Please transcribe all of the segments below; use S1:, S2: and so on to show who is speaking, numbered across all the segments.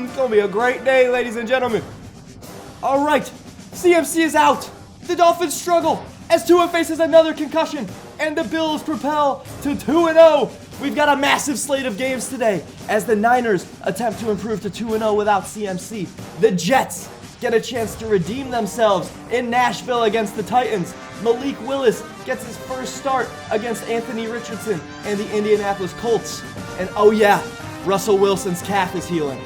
S1: It's going to be a great day, ladies and gentlemen. All right, CMC is out. The Dolphins struggle as Tua faces another concussion, and the Bills propel to 2-0. We've got a massive slate of games today as the Niners attempt to improve to 2-0 without CMC. The Jets get a chance to redeem themselves in Nashville against the Titans. Malik Willis gets his first start against Anthony Richardson and the Indianapolis Colts. And oh yeah, Russell Wilson's calf is healing.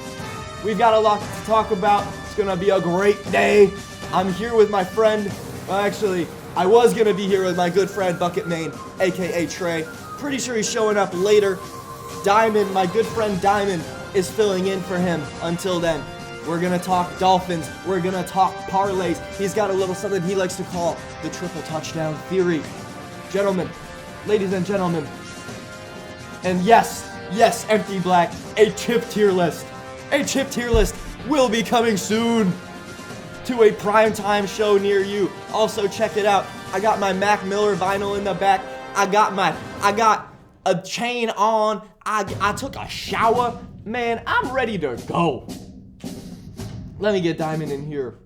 S1: We've got a lot to talk about. It's going to be a great day. I'm here with my friend. Well, actually, I was going to be here with my good friend Bucket Main, a.k.a. Trey. Pretty sure he's showing up later. Diamond, my good friend Diamond, is filling in for him until then. We're going to talk Dolphins. We're going to talk parlays. He's got a little something he likes to call the triple touchdown theory. Gentlemen, ladies and gentlemen, and yes, Empty Black, a chip tier list. A chip tier list will be coming soon to a primetime show near you. Also, check it out. I got my Mac Miller vinyl in the back. I got a chain on. I took a shower. Man, I'm ready to go. Let me get Diamond in here.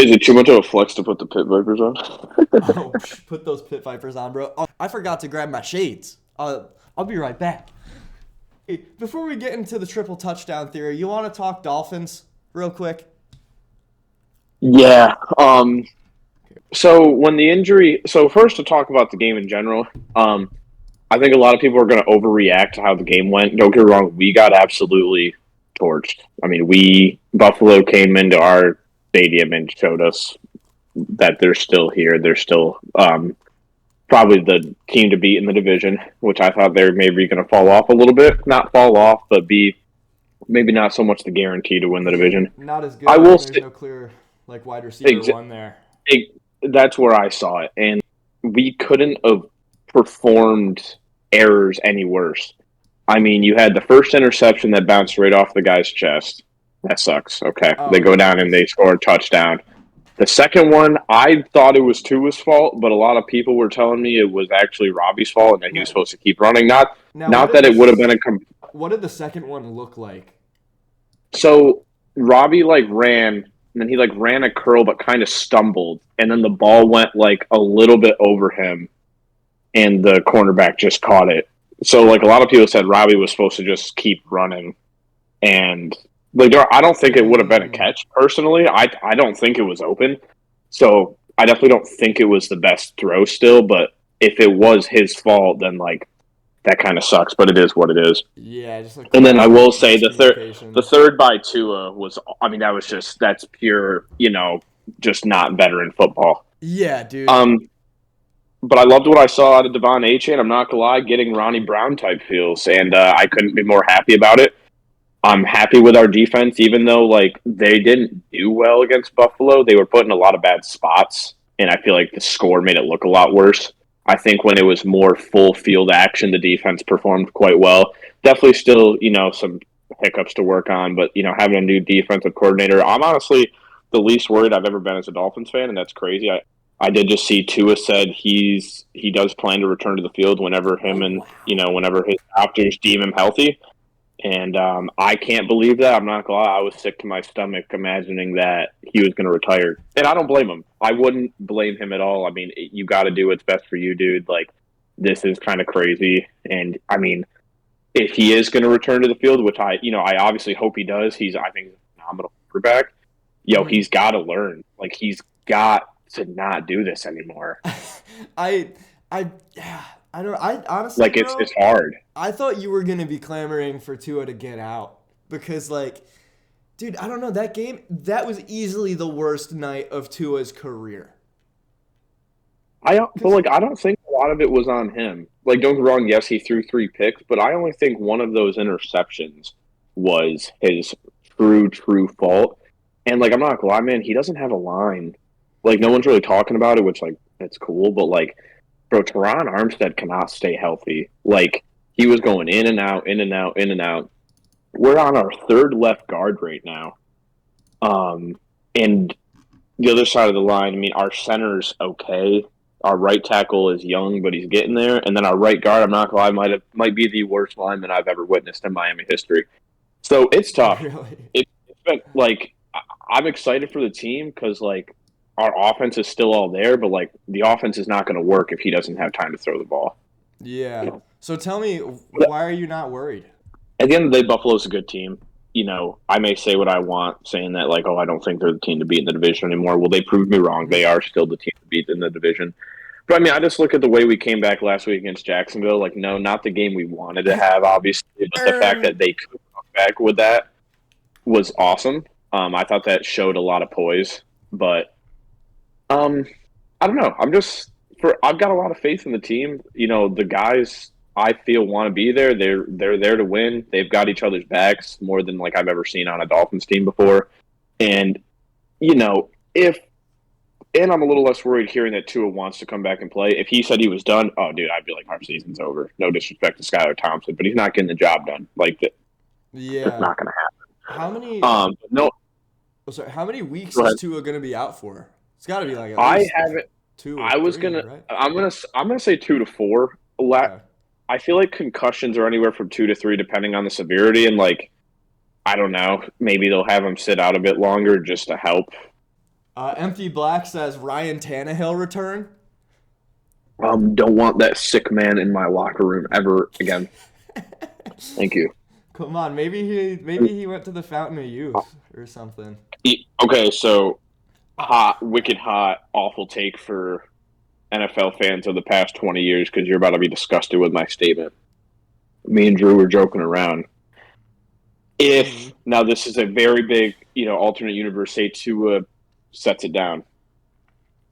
S2: Is it too much of a flex to put the Pit Vipers on?
S1: Oh, put those Pit Vipers on, bro. Oh, I forgot to grab my shades. I'll be right back. Hey, before we get into the triple touchdown theory, you want to talk Dolphins real quick?
S2: Yeah. So when the injury, first to talk about the game in general, I think a lot of people are going to overreact to how the game went. Don't get me wrong, we got absolutely torched. I mean, Buffalo came into our stadium and showed us that they're still here. They're still probably the team to beat in the division, which I thought they were maybe going to fall off a little bit. Not fall off, but be maybe not so much the guarantee to win the division.
S1: Not as good. I will say, no clear wide receiver one there.
S2: That's where I saw it, and we couldn't have performed errors any worse. I mean, you had the first interception that bounced right off the guy's chest. That sucks. Okay. They go down and they score a touchdown. The second one, I thought it was Tua's fault, but a lot of people were telling me it was actually Robbie's fault and that he was supposed to keep running. Not that it would have been
S1: What did the second one look like?
S2: So Robbie ran, and then he ran a curl but kind of stumbled, and then the ball went a little bit over him, and the cornerback just caught it. So a lot of people said Robbie was supposed to just keep running, and I don't think it would have been a catch personally. I don't think it was open, so I definitely don't think it was the best throw still. But if it was his fault, then that kind of sucks. But it is what it is.
S1: Yeah, just
S2: and then I will say the third by Tua was. I mean, that's pure. Just not veteran football.
S1: Yeah, dude.
S2: But I loved what I saw out of Devon Achane. I'm not gonna lie, getting Ronnie Brown type feels, and I couldn't be more happy about it. I'm happy with our defense, even though they didn't do well against Buffalo. They were put in a lot of bad spots, and I feel like the score made it look a lot worse. I think when it was more full field action, the defense performed quite well. Definitely still, some hiccups to work on, but having a new defensive coordinator, I'm honestly the least worried I've ever been as a Dolphins fan, and that's crazy. I did just see Tua said he does plan to return to the field whenever whenever his doctors deem him healthy. And I can't believe that. I'm not gonna lie. I was sick to my stomach imagining that he was going to retire. And I don't blame him. I wouldn't blame him at all. I mean, you got to do what's best for you, dude. This is kind of crazy. And, I mean, if he is going to return to the field, which I obviously hope he does. I think he's a phenomenal quarterback. He's got to learn. He's got to not do this anymore.
S1: I honestly,
S2: it's hard.
S1: I thought you were gonna be clamoring for Tua to get out because, dude, I don't know, that game, that was easily the worst night of Tua's career.
S2: I don't think a lot of it was on him. Don't get me wrong, yes, he threw 3 picks, but I only think one of those interceptions was his true fault. And I'm not gonna lie, man, he doesn't have a line. No one's really talking about it, which it's cool, but bro, Teron Armstead cannot stay healthy. He was going in and out, in and out, in and out. We're on our 3rd left guard right now. And the other side of the line, I mean, our center's okay. Our right tackle is young, but he's getting there. And then our right guard, I'm not going to lie, might be the worst lineman I've ever witnessed in Miami history. So it's tough.
S1: Really?
S2: It's but like I'm excited for the team because like our offense is still all there, but like the offense is not going to work if he doesn't have time to throw the ball.
S1: Yeah. So tell me,
S2: But
S1: why are you not worried?
S2: at the end of the day, Buffalo's a good team. You know, I may say what I want, saying that like, oh, I don't think they're the team to beat in the division anymore. Well, they proved me wrong. They are still the team to beat in the division. But I mean, I just look at the way we came back last week against Jacksonville. Like, no, not the game we wanted to have, obviously, but the fact that they could come back with that was awesome. I thought that showed a lot of poise, but I don't know. I've got a lot of faith in the team. You know, the guys I feel want to be there. They're there to win. They've got each other's backs more than like I've ever seen on a Dolphins team before. And you know, if and I'm a little less worried hearing that Tua wants to come back and play. If he said he was done, oh dude, I'd be like, our season's over. No disrespect to Skylar Thompson, but he's not getting the job done. Like that's
S1: Yeah.
S2: not going to
S1: How many?
S2: happen. No,
S1: Sorry, how many weeks
S2: go
S1: is
S2: ahead.
S1: Tua gonna be out for? It's got to be like at
S2: I
S1: least
S2: haven't.
S1: two or
S2: I was
S1: three,
S2: gonna.
S1: right?
S2: I'm gonna say 2 to 4.
S1: Okay.
S2: I feel like concussions are anywhere from 2 to 3, depending on the severity. And like, I don't know, maybe they'll have him sit out a bit longer just to help.
S1: Empty Black says Ryan Tannehill return.
S2: Don't want that sick man in my locker room ever again. Thank you.
S1: Come on, maybe he went to the Fountain of Youth or something.
S2: Okay, so hot, wicked hot, awful take for NFL fans of the past 20 years because you're about to be disgusted with my statement. Me and Drew were joking around. If now this is a very big, alternate universe, say Tua sets it down.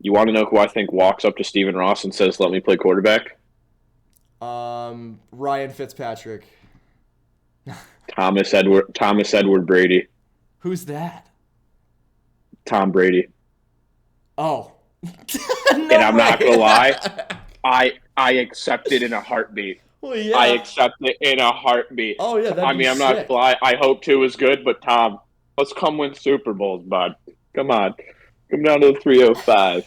S2: You want to know who I think walks up to Stephen Ross and says, "Let me play quarterback"?
S1: Ryan Fitzpatrick.
S2: Thomas Edward Brady.
S1: Who's that?
S2: Tom Brady.
S1: Oh.
S2: And I'm not gonna lie, I accept it in a heartbeat.
S1: Well, yeah.
S2: I accept it in a heartbeart.
S1: Oh yeah, that'd be
S2: I'm
S1: sick.
S2: not gonna lie. I hope Tua is good, but Tom, let's come win Super Bowls, bud. Come on, come down to the 305.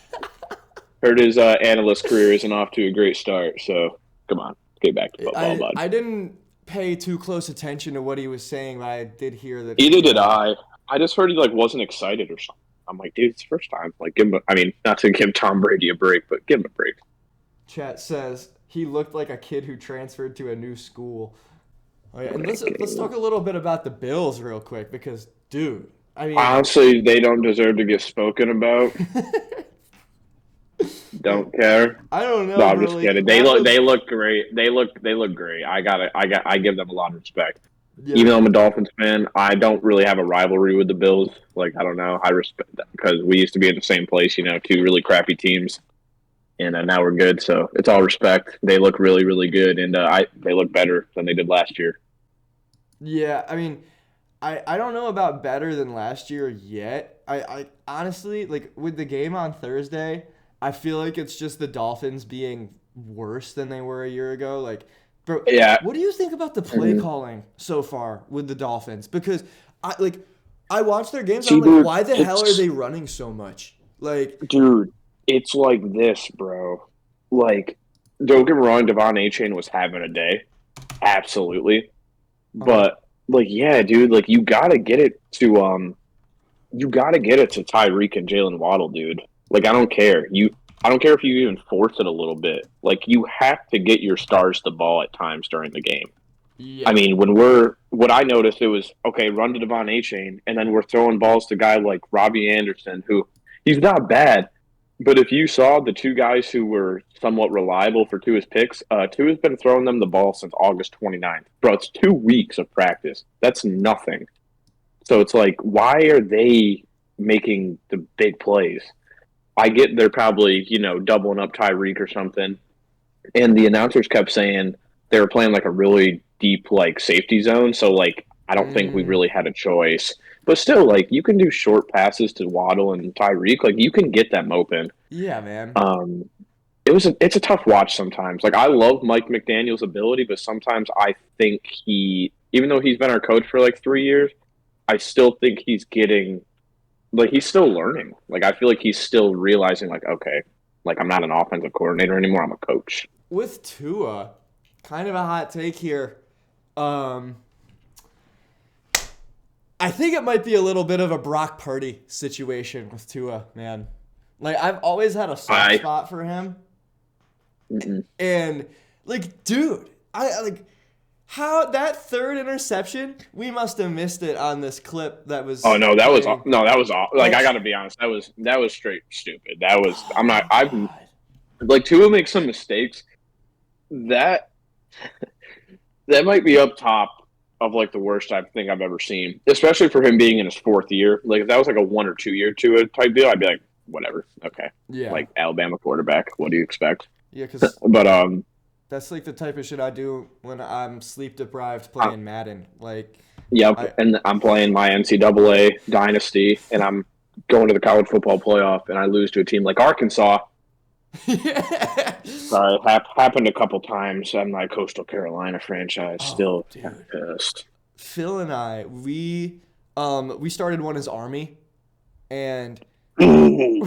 S2: Heard his analyst career isn't off to a great start, so come on, get back to football, bud.
S1: I didn't pay too close attention to what he was saying, but I did hear that.
S2: Either did I. I just heard he wasn't excited or something. I'm like, dude, it's the first time. Like, give him. Not to give Tom Brady a break, but give him a break.
S1: Chat says he looked like a kid who transferred to a new school. Oh yeah, and let's talk a little bit about the Bills real quick because, dude,
S2: honestly, they don't deserve to get spoken about. Don't care.
S1: I don't know.
S2: No, I'm just kidding. They look great. They look great. I give them a lot of respect. Yeah. Even though I'm a Dolphins fan, I don't really have a rivalry with the Bills. Like, I don't know. I respect that because we used to be in the same place, two really crappy teams. And now we're good, so it's all respect. They look really, really good, and they look better than they did last year.
S1: Yeah, I don't know about better than last year yet. I honestly, like, with the game on Thursday, I feel like it's just the Dolphins being worse than they were a year ago. Like, bro,
S2: yeah.
S1: What do you think about the play calling so far with the Dolphins? Because I watch their games, and I'm like, why the hell are they running so much? Like,
S2: dude, it's like this, bro. Like, don't get me wrong, Devon A-Chain was having a day. Absolutely. But, like, yeah, dude, like, you gotta get it to Tyreek and Jalen Waddle, dude. Like, I don't care. I don't care if you even force it a little bit. Like, you have to get your stars the ball at times during the game. Yeah. What I noticed, it was, okay, run to Devon A-Chain, and then we're throwing balls to a guy like Robbie Anderson, who, he's not bad. But if you saw the two guys who were somewhat reliable for Tua's picks, Tua's been throwing them the ball since August 29th. Bro, it's 2 weeks of practice. That's nothing. So it's like, why are they making the big plays? I get they're probably, doubling up Tyreek or something. And the announcers kept saying they were playing like a really deep, like, safety zone. So, like, I don't think we really had a choice. But still, like, you can do short passes to Waddle and Tyreek. Like, you can get them open.
S1: Yeah, man.
S2: It's a tough watch sometimes. Like, I love Mike McDaniel's ability, but sometimes I think even though he's been our coach for like 3 years, I still think he's still learning. Like, I feel like he's still realizing, like, okay, like, I'm not an offensive coordinator anymore. I'm a coach.
S1: With Tua, kind of a hot take here. I think it might be a little bit of a Brock Purdy situation with Tua, man. Like, I've always had a soft spot for him. And, like, dude, how that third interception, we must have missed it on this clip that was.
S2: Oh no, that was like, I gotta be honest, that was straight stupid. I've like, Tua makes some mistakes. That might be up top of like the worst I think I've ever seen, especially for him being in his fourth year. Like, if that was like a 1 or 2 year Tua type deal, I'd be like, whatever, okay,
S1: yeah,
S2: like Alabama quarterback. What do you expect?
S1: Yeah, because
S2: but
S1: that's like the type of shit I do when I'm sleep deprived playing Madden. Like,
S2: yep, and I'm playing my NCAA dynasty, and I'm going to the college football playoff, and I lose to a team like Arkansas. Sorry, happened a couple times on my Coastal Carolina franchise. Still pissed.
S1: Phil and I, we started one as Army, and
S2: Ooh.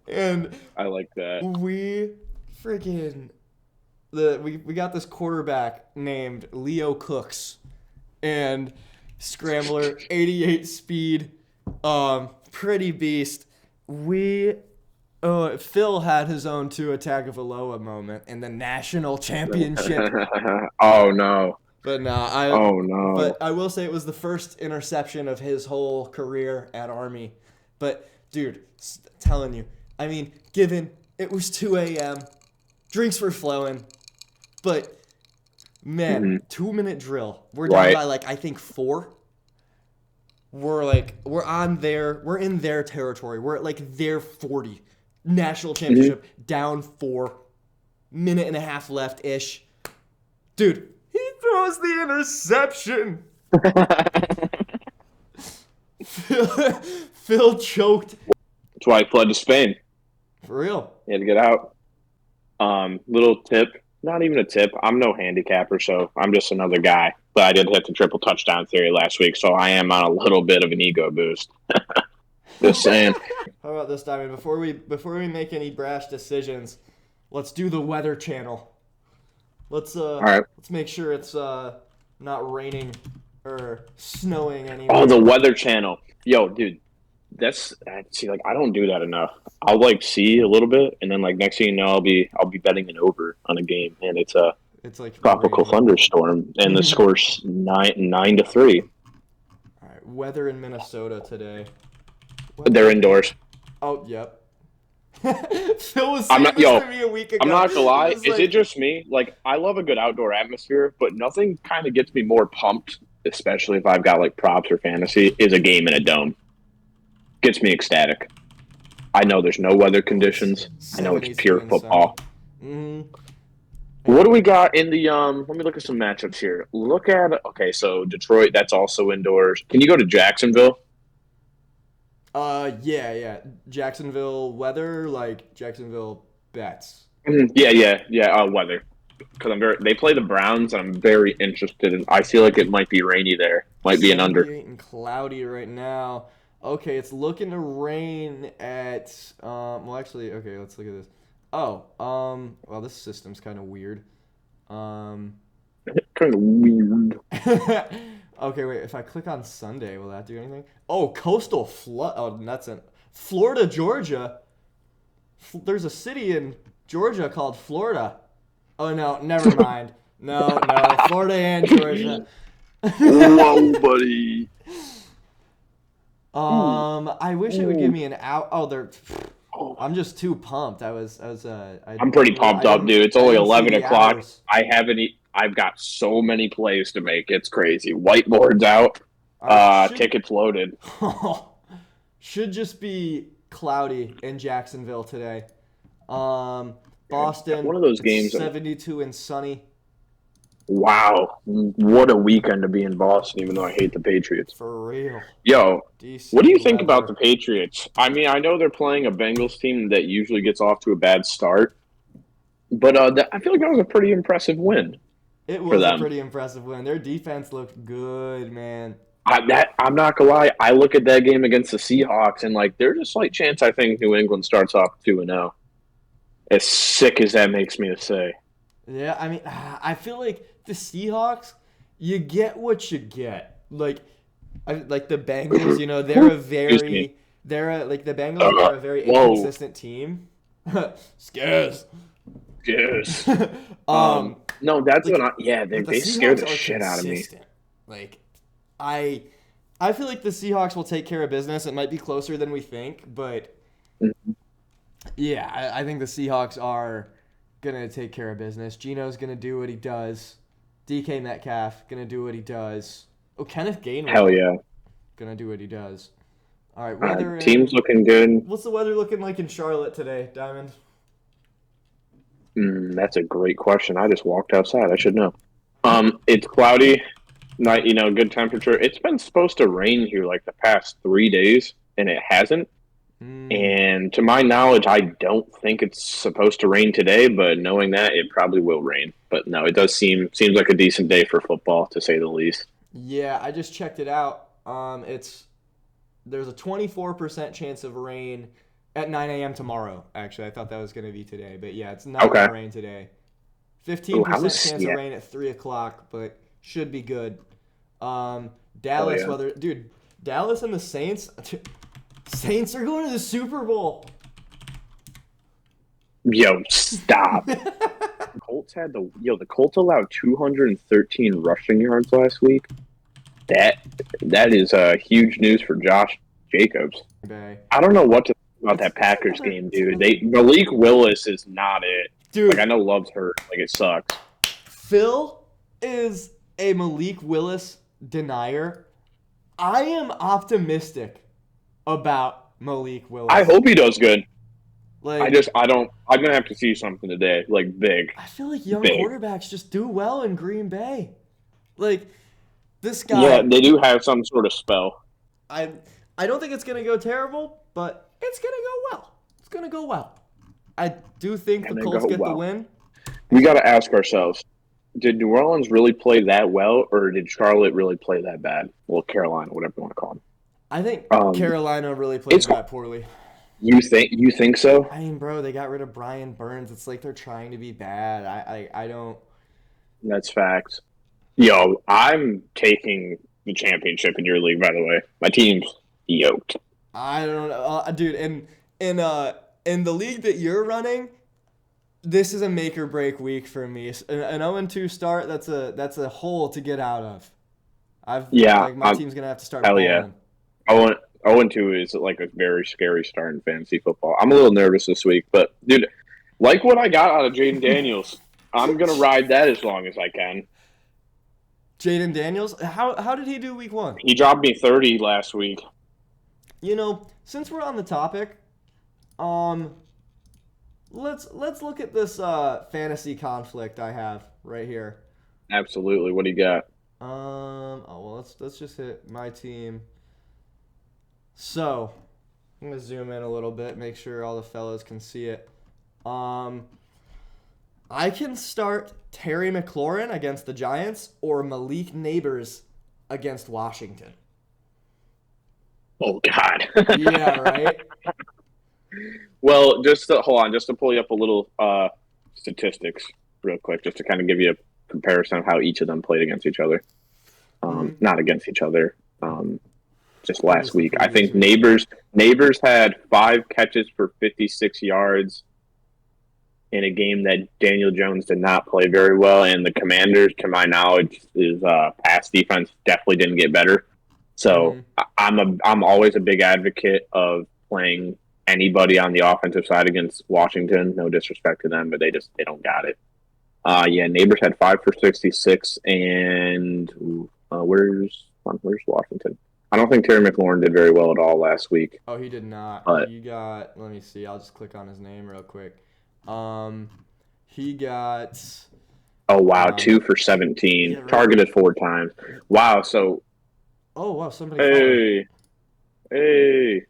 S1: And
S2: I like that.
S1: We got this quarterback named Leo Cooks, and scrambler, 88 speed, pretty beast. Phil had his own Tua Tagovailoa moment in the national championship.
S2: Oh no.
S1: But But I will say it was the first interception of his whole career at Army. But dude, telling you, I mean, given it was 2 a.m., drinks were flowing, but man, 2-minute drill. We're down by like, I think 4. We're in their territory. We're at like their 40. National championship, down 4. Minute and a half left ish. Dude, he throws the interception. Phil choked.
S2: That's why I fled to Spain.
S1: For real.
S2: He had to get out. Little tip. Not even a tip. I'm no handicapper, so I'm just another guy. But I did hit the triple touchdown theory last week, so I am on a little bit of an ego boost. Just saying.
S1: How about this, Diamond? Before we make any brash decisions, let's do the Weather Channel. Let's
S2: all right.
S1: Let's make sure it's not raining or snowing anymore.
S2: Oh, the Weather Channel. Yo, dude. I don't do that enough. I'll like see a little bit, and then like next thing you know, I'll be betting an over on a game, and it's like tropical thunderstorm, and the score's 9-3.
S1: All right, weather in Minnesota today.
S2: They're indoors.
S1: Oh, yep. Phil was saying this to me a week ago.
S2: I'm not gonna lie. Is it just me? Like, I love a good outdoor atmosphere, but nothing kind of gets me more pumped, especially if I've got like props or fantasy, is a game in a dome. Gets me ecstatic. I know there's no weather conditions. I know it's pure football. What do we got in the let me look at some matchups here. So Detroit, that's also indoors. Can you go to Jacksonville?
S1: Yeah. Jacksonville weather, like Jacksonville bets.
S2: Yeah. Weather. Because they play the Browns, and I'm very interested in. I feel like it might be rainy there. Might be an under.
S1: And cloudy right now. Okay, it's looking to rain at let's look at this. Well, this system's kind of weird.
S2: Kind of weird.
S1: Okay, wait, if I click on Sunday, will that do anything? Oh, coastal flood. Oh, that's in Florida, Georgia. There's a city in Georgia called Florida. Oh, no, never mind. No, Florida and Georgia.
S2: Whoa, buddy.
S1: I wish it would give me an out. I'm just too pumped. I'm
S2: pretty pumped up, dude. It's only 11 o'clock. Hours. I've got so many plays to make. It's crazy. Whiteboard's out. Tickets loaded.
S1: Should just be cloudy in Jacksonville today. Boston.
S2: One of those games.
S1: 72 and sunny.
S2: Wow, what a weekend to be in Boston, even though I hate the Patriots.
S1: For real.
S2: Yo, what do you think about the Patriots? I mean, I know they're playing a Bengals team that usually gets off to a bad start, but I feel like that was a pretty impressive win.
S1: It was a pretty impressive win. Their defense looked good, man.
S2: I'm not going to lie. I look at that game against the Seahawks, and like, there's a slight chance I think New England starts off 2-0. As sick as that makes me to say.
S1: Yeah, I mean, I feel like the Seahawks, you get what you get. Like the Bengals, they're a very the Bengals are a very
S2: Whoa.
S1: inconsistent team. Scares.
S2: Yes.
S1: Um,
S2: No, that's
S1: like,
S2: what
S1: but the
S2: they scared
S1: Seahawks
S2: the
S1: are
S2: shit out of me.
S1: consistent. Like, I feel like the Seahawks will take care of business. It might be closer than we think, but yeah, I think the Seahawks are gonna take care of business. Geno's gonna do what he does. DK Metcalf gonna do what he does. Oh, Kenneth Gainwell.
S2: Hell yeah.
S1: Gonna do what he does. All right, weather.
S2: Team's looking good.
S1: What's the weather looking like in Charlotte today, Diamond?
S2: That's a great question. I just walked outside. I should know. It's cloudy, not good temperature. It's been supposed to rain here like the past 3 days, and it hasn't. And to my knowledge, I don't think it's supposed to rain today. But knowing that, it probably will rain. But no, it does seems like a decent day for football, to say the least.
S1: Yeah, I just checked it out. There's a 24% chance of rain at 9 a.m. tomorrow. Actually, I thought that was going to be today, but yeah, it's not going to rain today. 15% chance of rain at 3 o'clock, but should be good. Dallas weather, dude. Dallas and the Saints. Saints are going to the Super Bowl.
S2: Yo, stop. The Colts allowed 213 rushing yards last week. That is huge news for Josh Jacobs. I don't know what to think about that Packers game, dude. Malik Willis is not it.
S1: Dude,
S2: like I know Love's hurt. Like it sucks.
S1: Phil is a Malik Willis denier. I am optimistic about Malik Willis.
S2: I hope he does good.
S1: Like, I'm
S2: gonna have to see something today, like big.
S1: I feel like young quarterbacks just do well in Green Bay. Like this guy.
S2: Yeah, they do have some sort of spell.
S1: I don't think it's gonna go terrible, but it's gonna go well. It's gonna go well. I do think the Colts get the win.
S2: We got to ask ourselves: did New Orleans really play that well, or did Charlotte really play that bad? Well, Carolina, whatever you want to call them.
S1: I think Carolina really played that poorly.
S2: You think so?
S1: I mean, bro, they got rid of Brian Burns. It's like they're trying to be bad. I don't.
S2: That's facts. Yo, I'm taking the championship in your league. By the way, my team's yoked.
S1: I don't know, dude. In the league that you're running, this is a make or break week for me. An 0-2 start. That's a hole to get out of. My team's gonna have to start.
S2: Hell yeah. 0-2 is like a very scary start in fantasy football. I'm a little nervous this week, but dude, like what I got out of Jaden Daniels, I'm gonna ride that as long as I can.
S1: Jaden Daniels, how did he do week 1?
S2: He dropped me 30 last week.
S1: Since we're on the topic, let's look at this fantasy conflict I have right here.
S2: Absolutely. What do you got?
S1: Let's just hit my team. So, I'm gonna zoom in a little bit, make sure all the fellas can see it. I can start Terry McLaurin against the Giants or Malik Neighbors against Washington.
S2: Oh God.
S1: Yeah, right.
S2: Well, hold on, just to pull you up a little statistics real quick, just to kind of give you a comparison of how each of them played against each other. Not against each other. Just last week, I think Neighbors had 5 catches for 56 yards in a game that Daniel Jones did not play very well, and the Commanders, to my knowledge, is pass defense definitely didn't get better. So I'm always a big advocate of playing anybody on the offensive side against Washington. No disrespect to them, but they don't got it. Neighbors had 5 for 66, and where's Washington? I don't think Terry McLaurin did very well at all last week.
S1: Oh, he did not. Let me see. I'll just click on his name real quick. He got.
S2: Oh wow, 2 for 17, yeah, right. Targeted 4 times. Wow, so.
S1: Oh wow, somebody.
S2: Hey,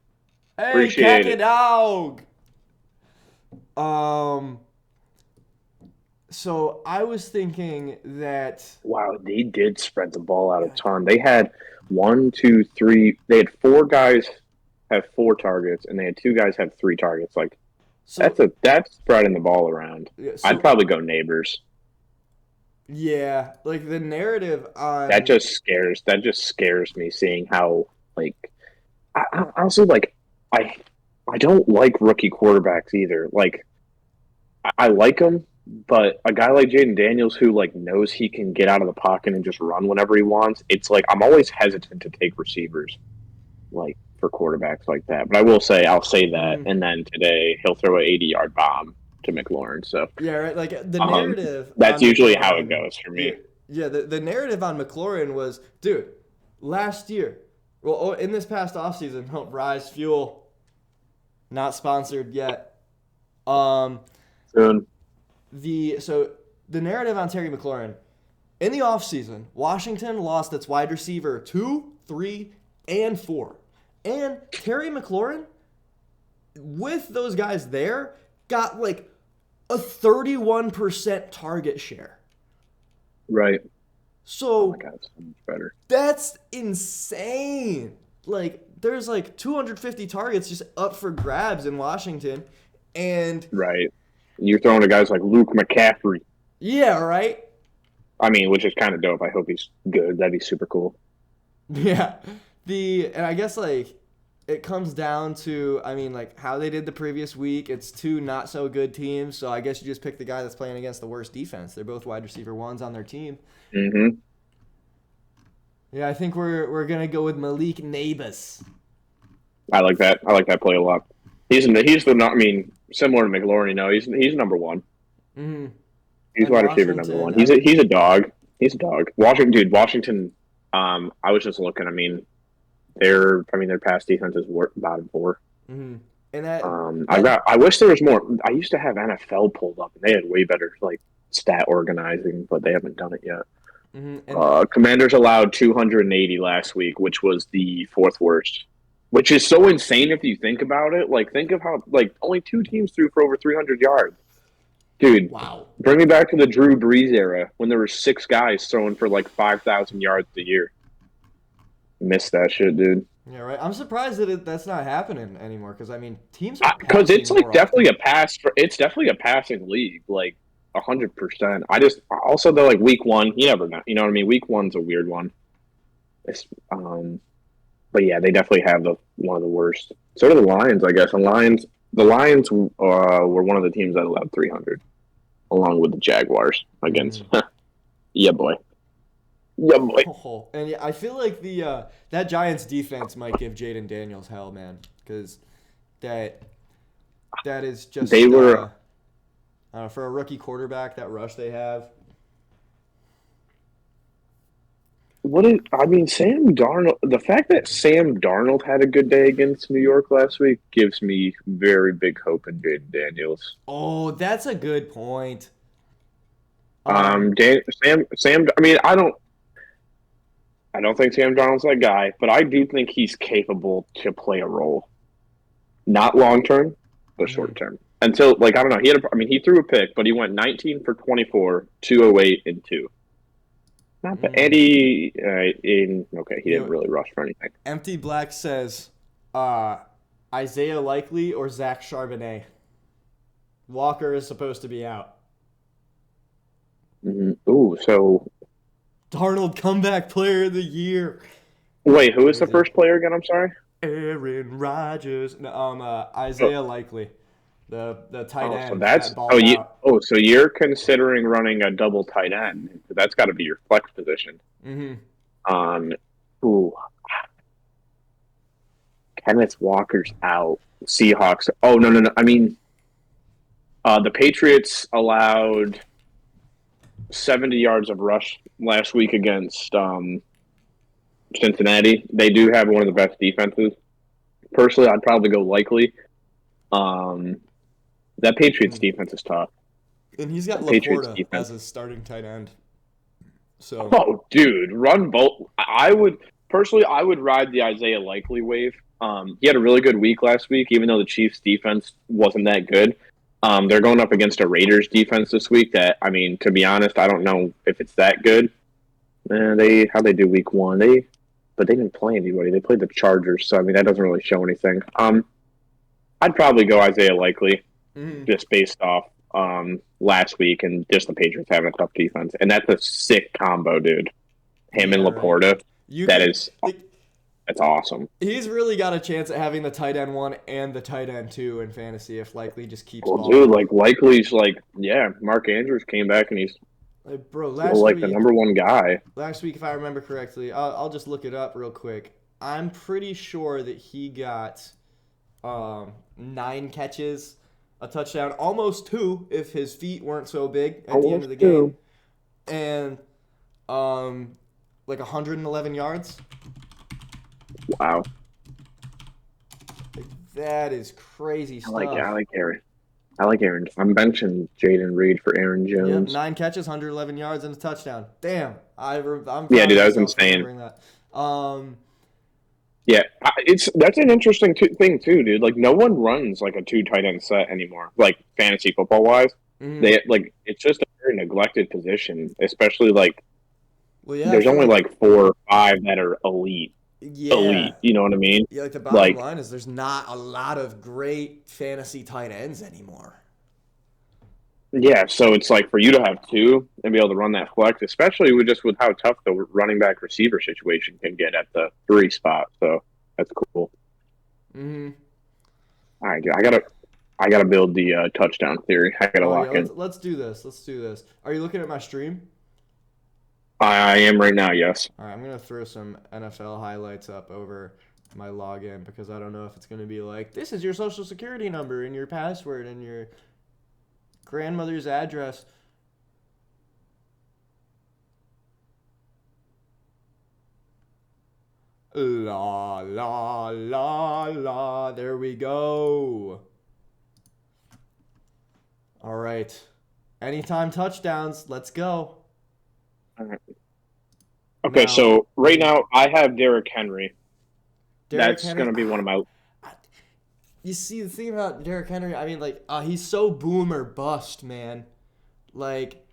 S1: appreciate it, dog. So I was thinking that.
S2: Wow, they did spread the ball out a ton. They had 1, 2, 3. They had 4 guys have 4 targets, and they had 2 guys have 3 targets. Like, that's spreading the ball around. Yeah, I'd probably go Neighbors.
S1: Yeah, like the narrative
S2: That
S1: on
S2: just scares me seeing how like I also like I I don't like rookie quarterbacks either. Like I like him, but a guy like Jaden Daniels who like knows he can get out of the pocket and just run whenever he wants, it's like I'm always hesitant to take receivers like for quarterbacks like that. But I will say I'll say that,
S1: Mhm.
S2: and then today he'll throw an 80-yard bomb to McLaurin. So
S1: Yeah, right. Like the
S2: um,
S1: narrative
S2: that's
S1: on
S2: usually how it
S1: McLaurin.
S2: goes for
S1: Yeah,
S2: me.
S1: yeah. The narrative on McLaurin was, dude, last year, well, in this past offseason, Rise Fuel, not sponsored yet. Um,
S2: Soon.
S1: so the narrative on Terry McLaurin in the offseason, Washington lost its wide receiver 2, 3, and 4. And Terry McLaurin, with those guys there, got like a 31% target share.
S2: Right. Oh my
S1: So
S2: god, so much better.
S1: that's insane. Like, there's like 250 targets just up for grabs in Washington. And
S2: Right. You're throwing to guys like Luke McCaffrey.
S1: yeah, right?
S2: I mean, which is kind of dope. I hope he's good. That'd be super cool.
S1: Yeah. And I guess like it comes down to, I mean, like how they did the previous week. It's two not so good teams, so I guess you just pick the guy that's playing against the worst defense. They're both wide receiver ones on their team.
S2: Mm-hmm.
S1: Yeah, I think we're gonna go with Malik Nabus.
S2: I like that. I like that play a lot. He's the I mean, similar to McLaurin. You know, he's number one.
S1: Mm-hmm.
S2: He's
S1: And
S2: wide receiver number
S1: Washington,
S2: one. He's a dog. He's a dog. Washington, dude. Washington. I was just looking. I mean, their pass defense is bottom four.
S1: mm-hmm. And that
S2: I wish there was more. I used to have NFL pulled up, and they had way better like stat organizing, but they haven't done it yet.
S1: mm-hmm. And
S2: Commanders allowed 280 last week, which was the fourth worst. Which is so insane if you think about it. Like, think of how like only two teams threw for over 300 yards. Dude,
S1: wow.
S2: bring me back to the Drew Brees era when there were six guys throwing for like 5,000 yards a year. Missed that shit, dude.
S1: Yeah, right. I'm surprised that that's not happening anymore because I mean teams are
S2: Because
S1: passing
S2: it's like
S1: more
S2: definitely
S1: often.
S2: a pass for. It's definitely a passing league, like 100%. I just also though like week one, you never know. You know what I mean? Week one's a weird one. It's but yeah, they definitely have the one of the worst. So do the Lions, I guess. The Lions were one of the teams that allowed 300, along with the Jaguars against.
S1: Mm.
S2: Yeah, boy. Yeah, boy.
S1: Oh, and yeah, I feel like the that Giants defense might give Jaden Daniels hell, man, because that is just
S2: They were.
S1: for a rookie quarterback, that rush they have.
S2: I mean, Sam Darnold. The fact that Sam Darnold had a good day against New York last week gives me very big hope in Jaden Daniels.
S1: Oh, that's a good point. Um,
S2: Sam. I mean, I don't think Sam Darnold's that guy, but I do think he's capable to play a role. Not long term, but short
S1: mhm.
S2: term. Until like I don't know, he threw a pick, but he went 19 for 24, 208 and 2. Not bad. And he he
S1: You
S2: didn't
S1: know,
S2: really rush for anything.
S1: Empty Black says, Isaiah Likely or Zach Charbonnet. Walker is supposed to be out.
S2: Mm-hmm. Ooh, so
S1: Darnold comeback player of the year.
S2: wait, who is the
S1: Crazy.
S2: first player again? I'm sorry.
S1: Aaron Rodgers. No,
S2: Oh,
S1: Isaiah Likely, the tight
S2: so
S1: end
S2: that's
S1: that balled out.
S2: so you're considering running a double tight end. That's got to be your flex position.
S1: Mm-hmm.
S2: Um, ooh, Kenneth Walker's out. Seahawks. Oh no. I mean, the Patriots allowed 70 yards of rush last week against Cincinnati. They do have one of the best defenses. Personally, I'd probably go Likely. Um, that Patriots defense is tough.
S1: And he's got
S2: The Patriots
S1: Laporta as
S2: defense.
S1: his starting tight end. So
S2: Oh, dude, run both. I would ride the Isaiah Likely wave. He had a really good week last week, even though the Chiefs' defense wasn't that good. They're going up against a Raiders defense this week. That I mean, to be honest, I don't know if it's that good. How they do week one? But they didn't play anybody. They played the Chargers, so I mean that doesn't really show anything. I'd probably go Isaiah Likely
S1: mhm.
S2: just based off last week, and just the Patriots having a tough defense, and that's a sick combo, dude. Him and
S1: Right.
S2: Laporta,
S1: You
S2: that
S1: could,
S2: is that's awesome.
S1: he's really got a chance at having the tight end 1 and the tight end 2 in fantasy if Likely just keeps
S2: Well,
S1: balling
S2: dude,
S1: out.
S2: like Likely's like, yeah, Mark Andrews came back and he's
S1: Like, bro,
S2: still like the number one guy.
S1: last week, if I remember correctly, I'll just look it up real quick. I'm pretty sure that he got 9 catches, a touchdown, almost 2 if his feet weren't so big at the end of the game, and like 111 yards.
S2: Wow.
S1: Like, that is crazy stuff.
S2: I like Aaron. I like Aaron. I'm benching Jaden Reed for Aaron
S1: Yep,
S2: Jones.
S1: 9 catches, 111 yards, and a touchdown. Damn, I'm proud
S2: Yeah, dude,
S1: of
S2: that was
S1: myself for
S2: insane.
S1: remembering that.
S2: Yeah, that's an interesting thing too, dude. Like, no one runs like a 2 tight end set anymore. Like fantasy football wise, they like it's just a very neglected position. Especially like
S1: Well, yeah,
S2: there's only like 4 or 5 that are elite.
S1: yeah.
S2: Elite, you know what I mean?
S1: Yeah, like the bottom
S2: Like,
S1: line is there's not a lot of great fantasy tight ends anymore.
S2: yeah, so it's like for you to have 2 and be able to run that flex, especially with how tough the running back receiver situation can get at the 3 spot. So that's cool.
S1: Mm-hmm.
S2: All right, dude, I gotta build the touchdown theory. I gotta lock in.
S1: Let's do this. Let's do this. Are you looking at my stream?
S2: I am right now. Yes.
S1: All right, I'm gonna throw some NFL highlights up over my login because I don't know if it's gonna be like this is your social security number and your password and your grandmother's address. La la la la. There we go. All right. Anytime touchdowns. Let's go.
S2: All right. Okay, so right now I have Derrick Henry. That's going to be one of my.
S1: You see, the thing about Derrick Henry, I mean, like, he's so boom or bust, man. Like,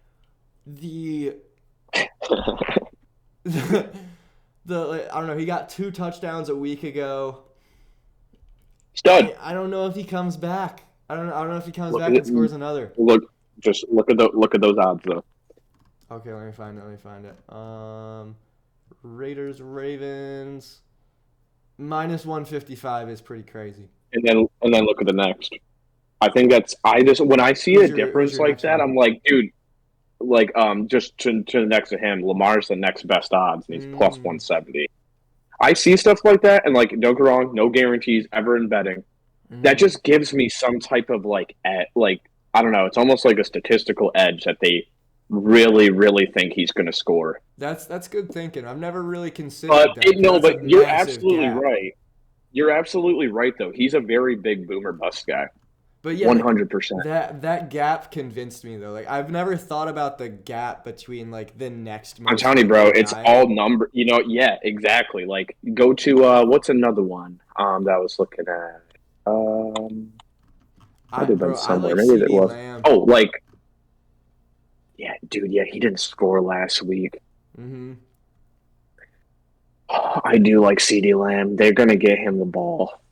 S1: the like, I don't know. He got 2 touchdowns a week ago.
S2: Stud.
S1: I don't know if he comes back. I don't know if he comes back and scores another.
S2: Look at those odds though.
S1: Okay, let me find it. Raiders, Ravens, -155 is pretty crazy.
S2: And then look at the next. I think when I see a difference like that, I'm like, dude, like just to next to him, Lamar's the next best odds, and he's plus 170. I see stuff like that, and like, don't get wrong, no guarantees ever in betting. That just gives me some type of like I don't know, it's almost like a statistical edge that they really, really think he's going to score.
S1: That's good thinking. I've never really considered
S2: that.
S1: But
S2: You're absolutely right. You're absolutely right, though. He's a very big boomer bust guy.
S1: But yeah,
S2: 100%.
S1: That gap convinced me though. Like, I've never thought about the gap between like the next.
S2: I'm telling you, bro, it's all number. You know, yeah, exactly. Like, go to what's another one that I was looking at. Might have been somewhere. Maybe it was.
S1: Lamb.
S2: Oh, like, yeah, dude. Yeah, he didn't score last week.
S1: Mm-hmm.
S2: I do like CeeDee Lamb. They're gonna get him the ball.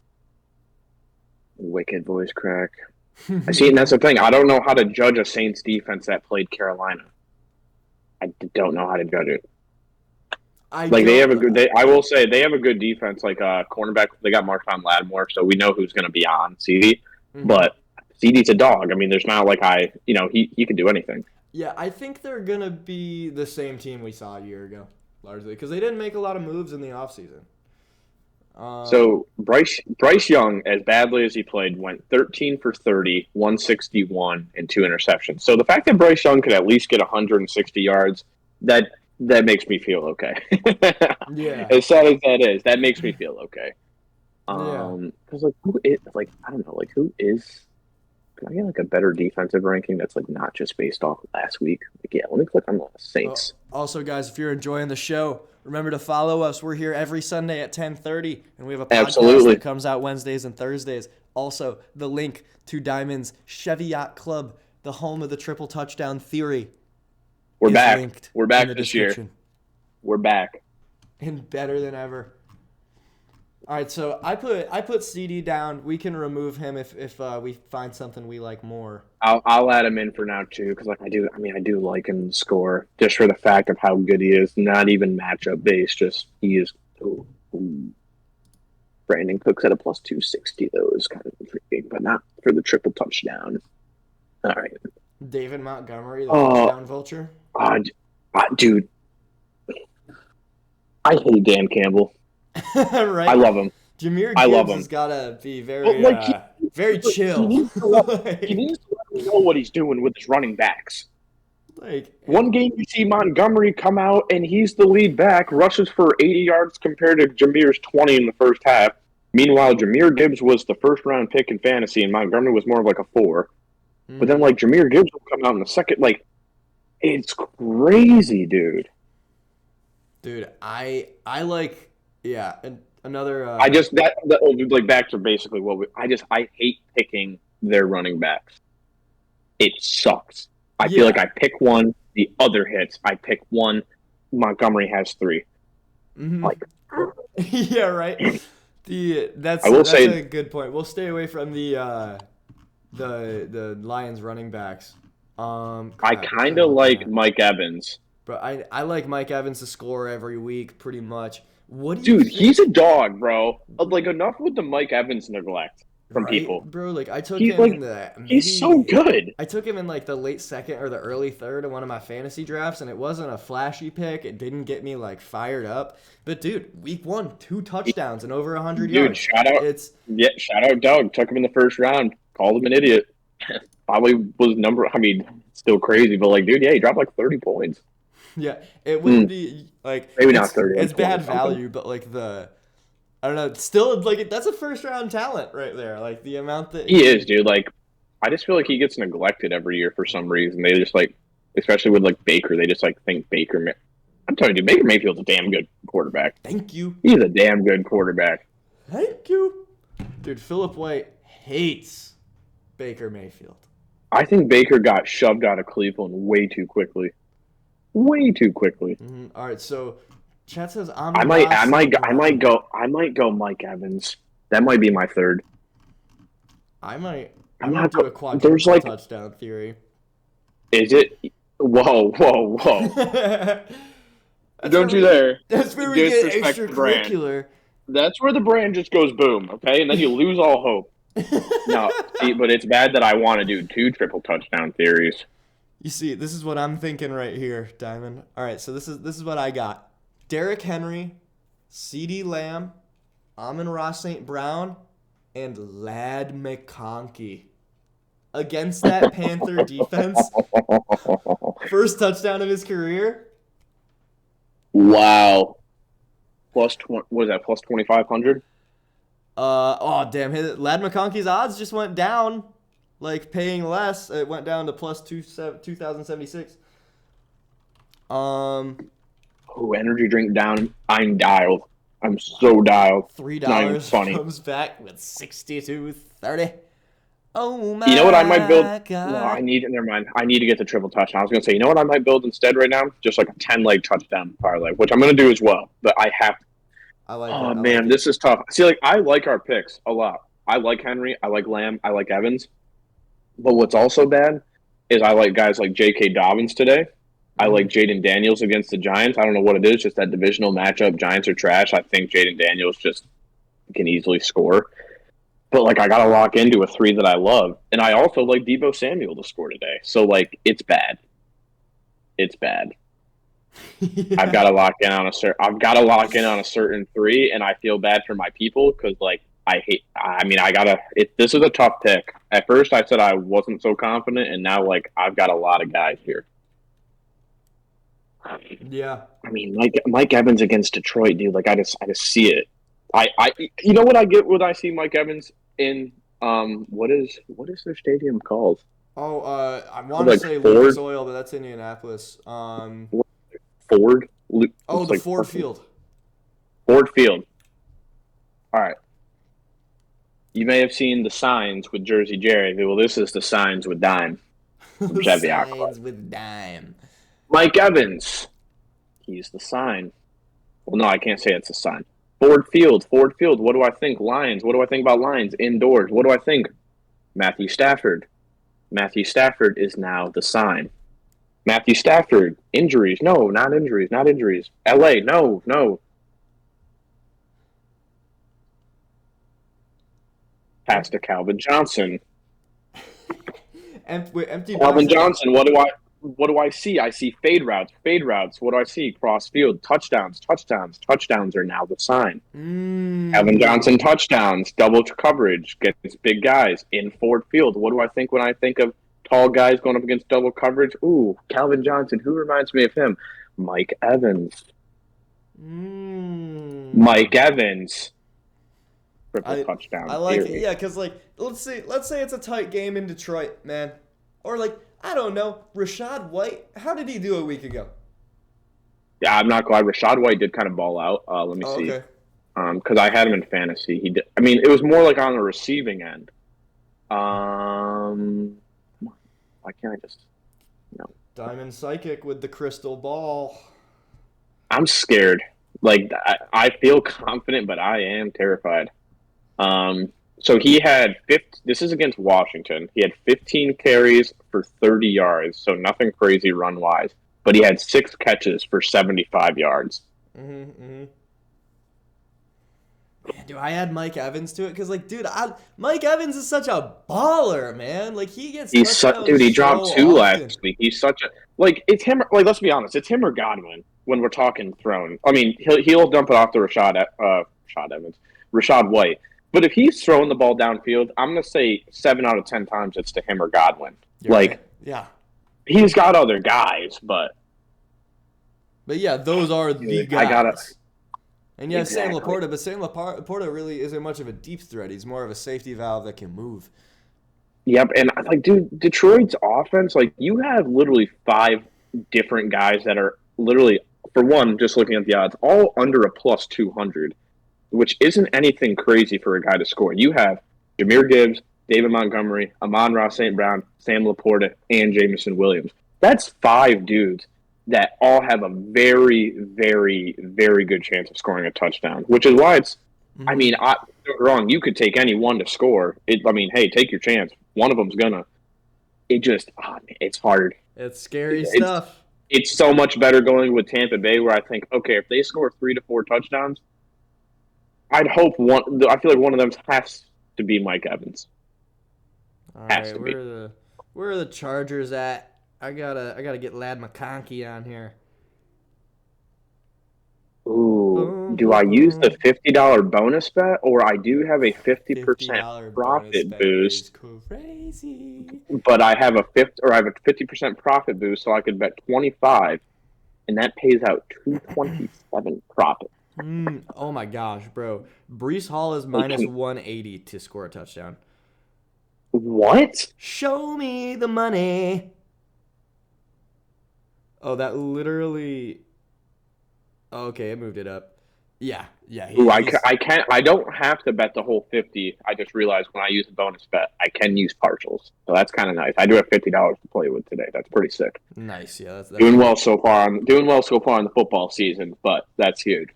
S2: Wicked voice crack. I see, and that's the thing. I don't know how to judge a Saints defense that played Carolina. I don't know how to judge it. I will say they have a good defense. Like cornerback, they got Marshawn Lattimore, so we know who's going to be on CD. Mm-hmm. But CD's a dog. I mean, there's not like he can do anything.
S1: Yeah, I think they're going to be the same team we saw a year ago, largely, because they didn't make a lot of moves in the offseason.
S2: So Bryce Young, as badly as he played, went 13 for 30, 161, and 2 interceptions. So the fact that Bryce Young could at least get 160 yards, that makes me feel okay.
S1: Yeah.
S2: As sad as that is, that makes me feel okay.
S1: Yeah.
S2: Because I don't know, who is? Can I get like a better defensive ranking that's like not just based off last week? Like, yeah, let me click on the Saints.
S1: Also, guys, if you're enjoying the show, remember to follow us. We're here every Sunday at 10:30, and we have a podcast that comes out Wednesdays and Thursdays. Also, the link to Diamond's Chevy Yacht Club, the home of the triple touchdown theory.
S2: We're back. We're back this year. We're back.
S1: And better than ever. All right, so I put CD down. We can remove him if we find something we like more.
S2: I'll add him in for now too, because like I do like him to score just for the fact of how good he is. Not even matchup based, just he is. Ooh. Brandon Cooks at a plus 260 though is kind of intriguing, but not for the triple touchdown. All right.
S1: David Montgomery, the
S2: Oh,
S1: touchdown vulture.
S2: Dude, I hate Dan Campbell.
S1: Right?
S2: I love him.
S1: Jameer
S2: I love
S1: Gibbs
S2: him.
S1: has gotta be
S2: But
S1: very
S2: like
S1: very chill.
S2: he needs to let me know what he's doing with his running backs.
S1: Like
S2: One game you see Montgomery come out and he's the lead back, rushes for 80 yards compared to Jameer's 20 in the first half. Meanwhile, Jameer Gibbs was the first round pick in fantasy and Montgomery was more of like a 4. But then like Jameer Gibbs will come out in the second. Like, it's crazy, dude.
S1: Dude, I like and another
S2: I just that like back to basically I hate picking their running backs. It sucks. I feel like I pick one, the other hits. I pick one, Montgomery has 3. Like,
S1: yeah, right. That's a good point. We'll stay away from the Lions running backs.
S2: I kind of like Mike Evans.
S1: But I like Mike Evans to score every week, pretty much. What do
S2: Dude,
S1: you think?
S2: he's a dog, bro. Like, enough with the Mike Evans neglect from
S1: Right,
S2: people.
S1: bro? Like I took
S2: He's
S1: him
S2: like,
S1: in the
S2: he's so good.
S1: I took him in like the late second or the early third of one of my fantasy drafts, and it wasn't a flashy pick. It didn't get me like fired up. But dude, week 1, 2 touchdowns and over 100 yards.
S2: Shout out Doug. Took him in the first round. Called him an idiot. Probably was still crazy, but like, dude, yeah, he dropped like 30 points.
S1: Yeah, it wouldn't be like
S2: maybe not 30.
S1: It's bad value, but like I don't know. Still, like that's a first round talent right there. Like the amount that
S2: he is, dude. Like, I just feel like he gets neglected every year for some reason. They just like, especially with like Baker, they just like think Baker. I'm telling you, Baker Mayfield's a damn good quarterback.
S1: Thank you.
S2: He's a damn good quarterback.
S1: Thank you, dude. Philip White hates Baker Mayfield.
S2: I think Baker got shoved out of Cleveland way too quickly. Way too quickly.
S1: All right, so chat says
S2: I might go Mike Evans. That might be my third.
S1: I might do a quadruple touchdown theory.
S2: Is it? Whoa. Don't you dare.
S1: That's where we get extracurricular.
S2: That's where the brand just goes boom, okay? And then you lose all hope. No, see, but it's bad that I want to do 2 triple touchdown theories.
S1: You see, this is what I'm thinking right here, Diamond. All right, so this is what I got. Derrick Henry, CeeDee Lamb, Amon-Ra St. Brown, and Ladd McConkey. Against that Panther defense. First touchdown of his career.
S2: Wow. What was that, plus 2,500?
S1: Oh, damn. Ladd McConkey's odds just went down. Like, paying less. It went down to plus 2,076.
S2: Oh, energy drink down. I'm dialed. I'm so dialed.
S1: $3 comes back with 62.30. Oh my!
S2: You know what I might build?
S1: God.
S2: No, never mind. I need to get the triple touchdown. I was gonna say, you know what I might build instead right now? Just like a 10-leg touchdown parlay, which I'm gonna do as well. But I have.
S1: I like.
S2: Oh man, this is tough. See, like I like our picks a lot. I like Henry. I like Lamb. I like Evans. But what's also bad is I like guys like J.K. Dobbins today. I like Jaden Daniels against the Giants. I don't know what it is, just that divisional matchup. Giants are trash. I think Jaden Daniels just can easily score. But, like, I got to lock into a 3 that I love. And I also like Deebo Samuel to score today. So, like, it's bad. It's bad. Yeah. I've got to lock in on a certain 3, and I feel bad for my people because, like, this is a tough pick. At first, I said I wasn't so confident, and now, like, I've got a lot of guys here.
S1: Yeah.
S2: I mean, Mike Evans against Detroit, dude. Like, I just see it. You know what I get when I see Mike Evans in what is their stadium called?
S1: Oh, I want to say Lucas Oil, but that's Indianapolis.
S2: Ford.
S1: The Ford Field.
S2: Ford Field. All right. You may have seen the signs with Jersey Jerry. Well, this is the signs with Dime.
S1: Signs with Dime.
S2: Mike Evans. He's the sign. Well, no, I can't say it's a sign. Ford Field. What do I think? Lions. What do I think about Lions? Indoors. What do I think? Matthew Stafford. Matthew Stafford is now the sign. Matthew Stafford. Injuries. No, not injuries. Not injuries. LA. No, no. Pass to Calvin Johnson.
S1: Empty
S2: Calvin
S1: box.
S2: Johnson. What do I see? I see fade routes. Fade routes. What do I see? Cross field. Touchdowns. Touchdowns. Touchdowns are now the sign. Calvin Johnson touchdowns. Double coverage. Gets big guys in Ford Field. What do I think when I think of tall guys going up against double coverage? Ooh, Calvin Johnson. Who reminds me of him? Mike Evans. Mike Evans. Triple touchdown.
S1: I like
S2: theory.
S1: it, yeah, because like let's say it's a tight game in Detroit, man, or like I don't know, Rashad White. How did he do a week ago?
S2: Yeah, I'm not glad. Rashad White did kind of ball out. Let me see.
S1: Okay.
S2: Because I had him in fantasy. He did. I mean, it was more like on the receiving end. Why can't I just? No.
S1: Diamond Psychic with the crystal ball.
S2: I'm scared. Like I feel confident, but I am terrified. So he had this is against Washington. He had 15 carries for 30 yards, so nothing crazy run wise. But he had 6 catches for 75 yards.
S1: Man, do I add Mike Evans to it? Because like, dude, Mike Evans is such a baller, man. Like he gets.
S2: He dropped 2
S1: often.
S2: last week. He's such a it's him. Like let's be honest, it's him or Godwin when we're talking throwing. I mean, he'll dump it off to Rashad White. But if he's throwing the ball downfield, I'm going to say 7 out of 10 times it's to him or Godwin.
S1: You're right. Yeah.
S2: He's got other guys, but
S1: yeah, those are the guys. And yeah,
S2: exactly.
S1: Sam Laporta, but Sam Laporta really isn't much of a deep threat. He's more of a safety valve that can move.
S2: Yep, and like, dude, Detroit's offense, like, you have literally 5 different guys that are literally, for one, just looking at the odds, all under a plus 200. Which isn't anything crazy for a guy to score. You have Jahmyr Gibbs, David Montgomery, Amon-Ra St. Brown, Sam Laporta, and Jameson Williams. That's 5 dudes that all have a very, very, very good chance of scoring a touchdown, which is why it's I mean, don't get me wrong, you could take any one to score. Hey, take your chance. One of them's gonna. It's hard.
S1: It's scary stuff.
S2: It's so much better going with Tampa Bay, where I think, okay, if they score 3 to 4 touchdowns, I feel like one of them has to be Mike Evans.
S1: All right, where are the Chargers at? I gotta get Lad McConkey on here.
S2: Ooh, do I use the $50 bonus bet, or I do have a 50% profit boost?
S1: Crazy.
S2: But I have a 50% profit boost, so I could bet 25, and that pays out 227 profit.
S1: Oh my gosh, bro! Breece Hall is minus 180 to score a touchdown.
S2: What?
S1: Show me the money. Oh, that literally. Oh, okay, it moved it up. Yeah.
S2: I don't have to bet the whole 50. I just realized when I use a bonus bet, I can use partials, so that's kind of nice. I do have $50 to play with today. That's pretty sick.
S1: Nice, yeah. That's
S2: doing well so far in the football season, but that's huge.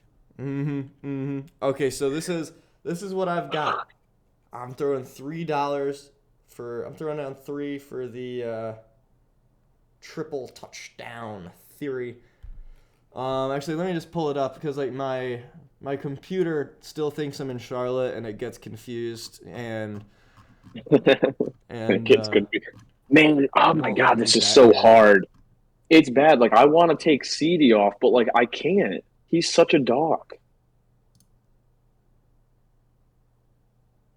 S1: Okay, so this is what I've got. I'm throwing $3 I'm throwing down 3 for the triple touchdown theory. Actually, let me just pull it up because like my computer still thinks I'm in Charlotte and it gets confused and
S2: it gets confused. Man, oh my God, this is so hard. It's bad. Like I want to take CD off, but like I can't. He's such a dog.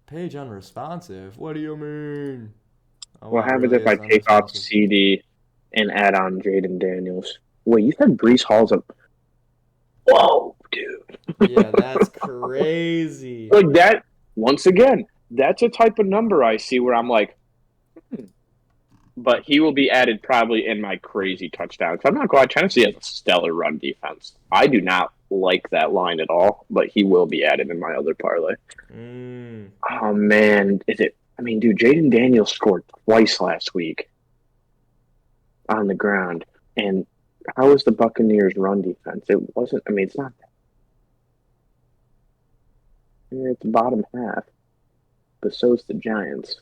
S1: Page unresponsive? What do you mean?
S2: What happens if I take off CD and add on Jaden Daniels? Wait, you said Breece Hall's up. Whoa, dude.
S1: Yeah, that's crazy.
S2: Like that, once again, that's a type of number I see where I'm like, But he will be added probably in my crazy touchdowns. I'm not glad Tennessee has a stellar run defense. I do not like that line at all, but he will be added in my other parlay. Oh, man. Dude, Jaden Daniels scored twice last week on the ground. And how was the Buccaneers' run defense? It wasn't, it's not that. It's the bottom half. But so's the Giants.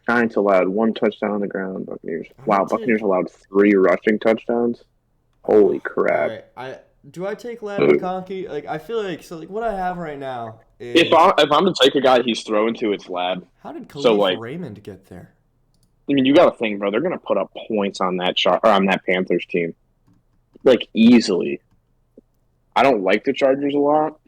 S2: Giants allowed 1 touchdown on the ground. Buccaneers. Wow, Buccaneers allowed 3 rushing touchdowns. Holy crap!
S1: All right, do I take Ladd McConkey? Like, I feel like what I have right now is
S2: If I'm to take a guy he's throwing to, it's Ladd.
S1: how did Khalif
S2: So, like,
S1: Raymond get there?
S2: I mean, you got to think, bro. They're gonna put up points on that on that Panthers team, like easily. I don't like the Chargers a lot,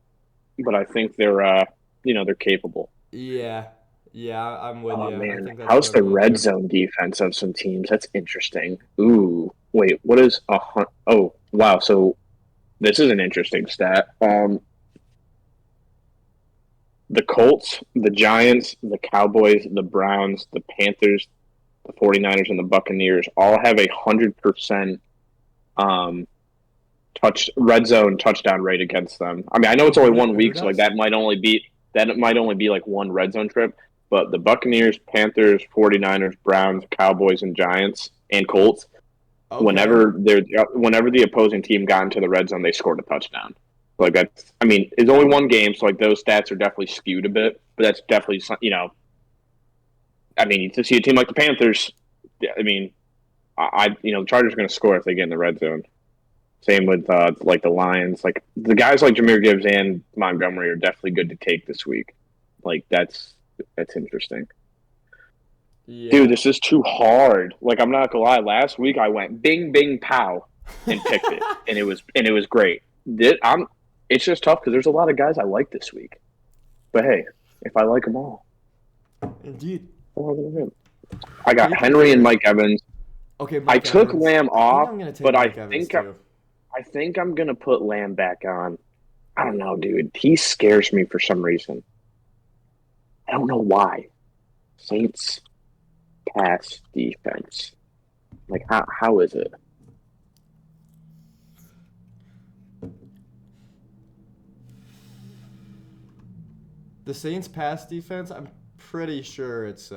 S2: but I think they're they're capable.
S1: Yeah, I'm with
S2: Oh
S1: you. I
S2: man,
S1: think that's
S2: how's
S1: what
S2: the
S1: I'm gonna
S2: red
S1: do.
S2: zone defense of some teams? That's interesting. Ooh, wait, what is a hunt? Oh, wow. So this is an interesting stat. The Colts, the Giants, the Cowboys, the Browns, the Panthers, the 49ers, and the Buccaneers all have 100% red zone touchdown rate against them. I mean, I know it's only 1 week, so like that might only be like one red zone trip. But the Buccaneers, Panthers, 49ers, Browns, Cowboys, and Giants and Colts,
S1: Okay.
S2: whenever the opposing team got into the red zone, they scored a touchdown. Like that's, I mean, it's only one game, so like those stats are definitely skewed a bit. But that's definitely, I mean, to see a team like the Panthers, I mean, the Chargers are going to score if they get in the red zone. Same with like the Lions. Like the guys like Jahmyr Gibbs and Montgomery are definitely good to take this week. Like that's interesting.
S1: Yeah.
S2: Dude, this is too hard. Like I'm not gonna lie. Last week I went bing bing pow and picked it, and it was great. It's just tough because there's a lot of guys I like this week. But hey, if I like them all,
S1: Indeed.
S2: I got Henry and Mike Evans.
S1: Okay,
S2: I took
S1: Evans.
S2: Lamb off, but
S1: Mike Evans too.
S2: I think I'm gonna put Lamb back on. I don't know, dude. He scares me for some reason. I don't know why. Saints pass defense. Like how is it?
S1: The Saints pass defense, I'm pretty sure it's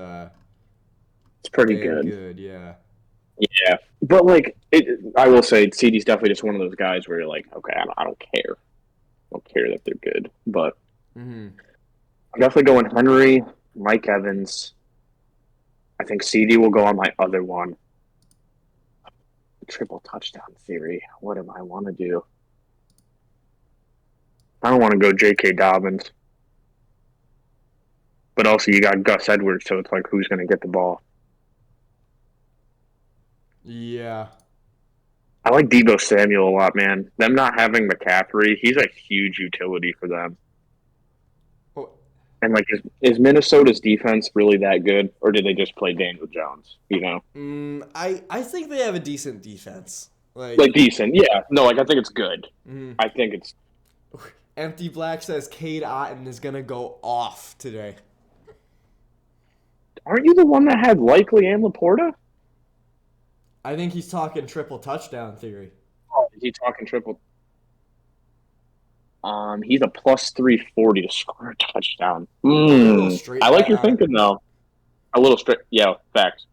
S2: pretty
S1: good, yeah.
S2: Yeah, but like I will say, CD's definitely just one of those guys where you're like, okay, I don't care. I don't care that they're good, but I'm definitely going Henry, Mike Evans. I think CD will go on my other one. Triple touchdown theory. What do I want to do? I don't want to go J.K. Dobbins. But also you got Gus Edwards, so it's like who's going to get the ball?
S1: Yeah. I
S2: like Deebo Samuel a lot, man. Them not having McCaffrey, he's a huge utility for them.
S1: Oh.
S2: And like, is Minnesota's defense really that good, or did they just play Daniel Jones? You know,
S1: I think they have a decent defense.
S2: Like decent, yeah. No, like I think it's good. I think it's.
S1: Empty Black says Cade Otton is gonna go off today.
S2: Aren't you the one that had Likely and Laporta?
S1: I think he's talking triple touchdown theory.
S2: Oh, is he talking triple? He's a plus 340 to score a touchdown. I like your thinking though. A little straight, yeah. Facts.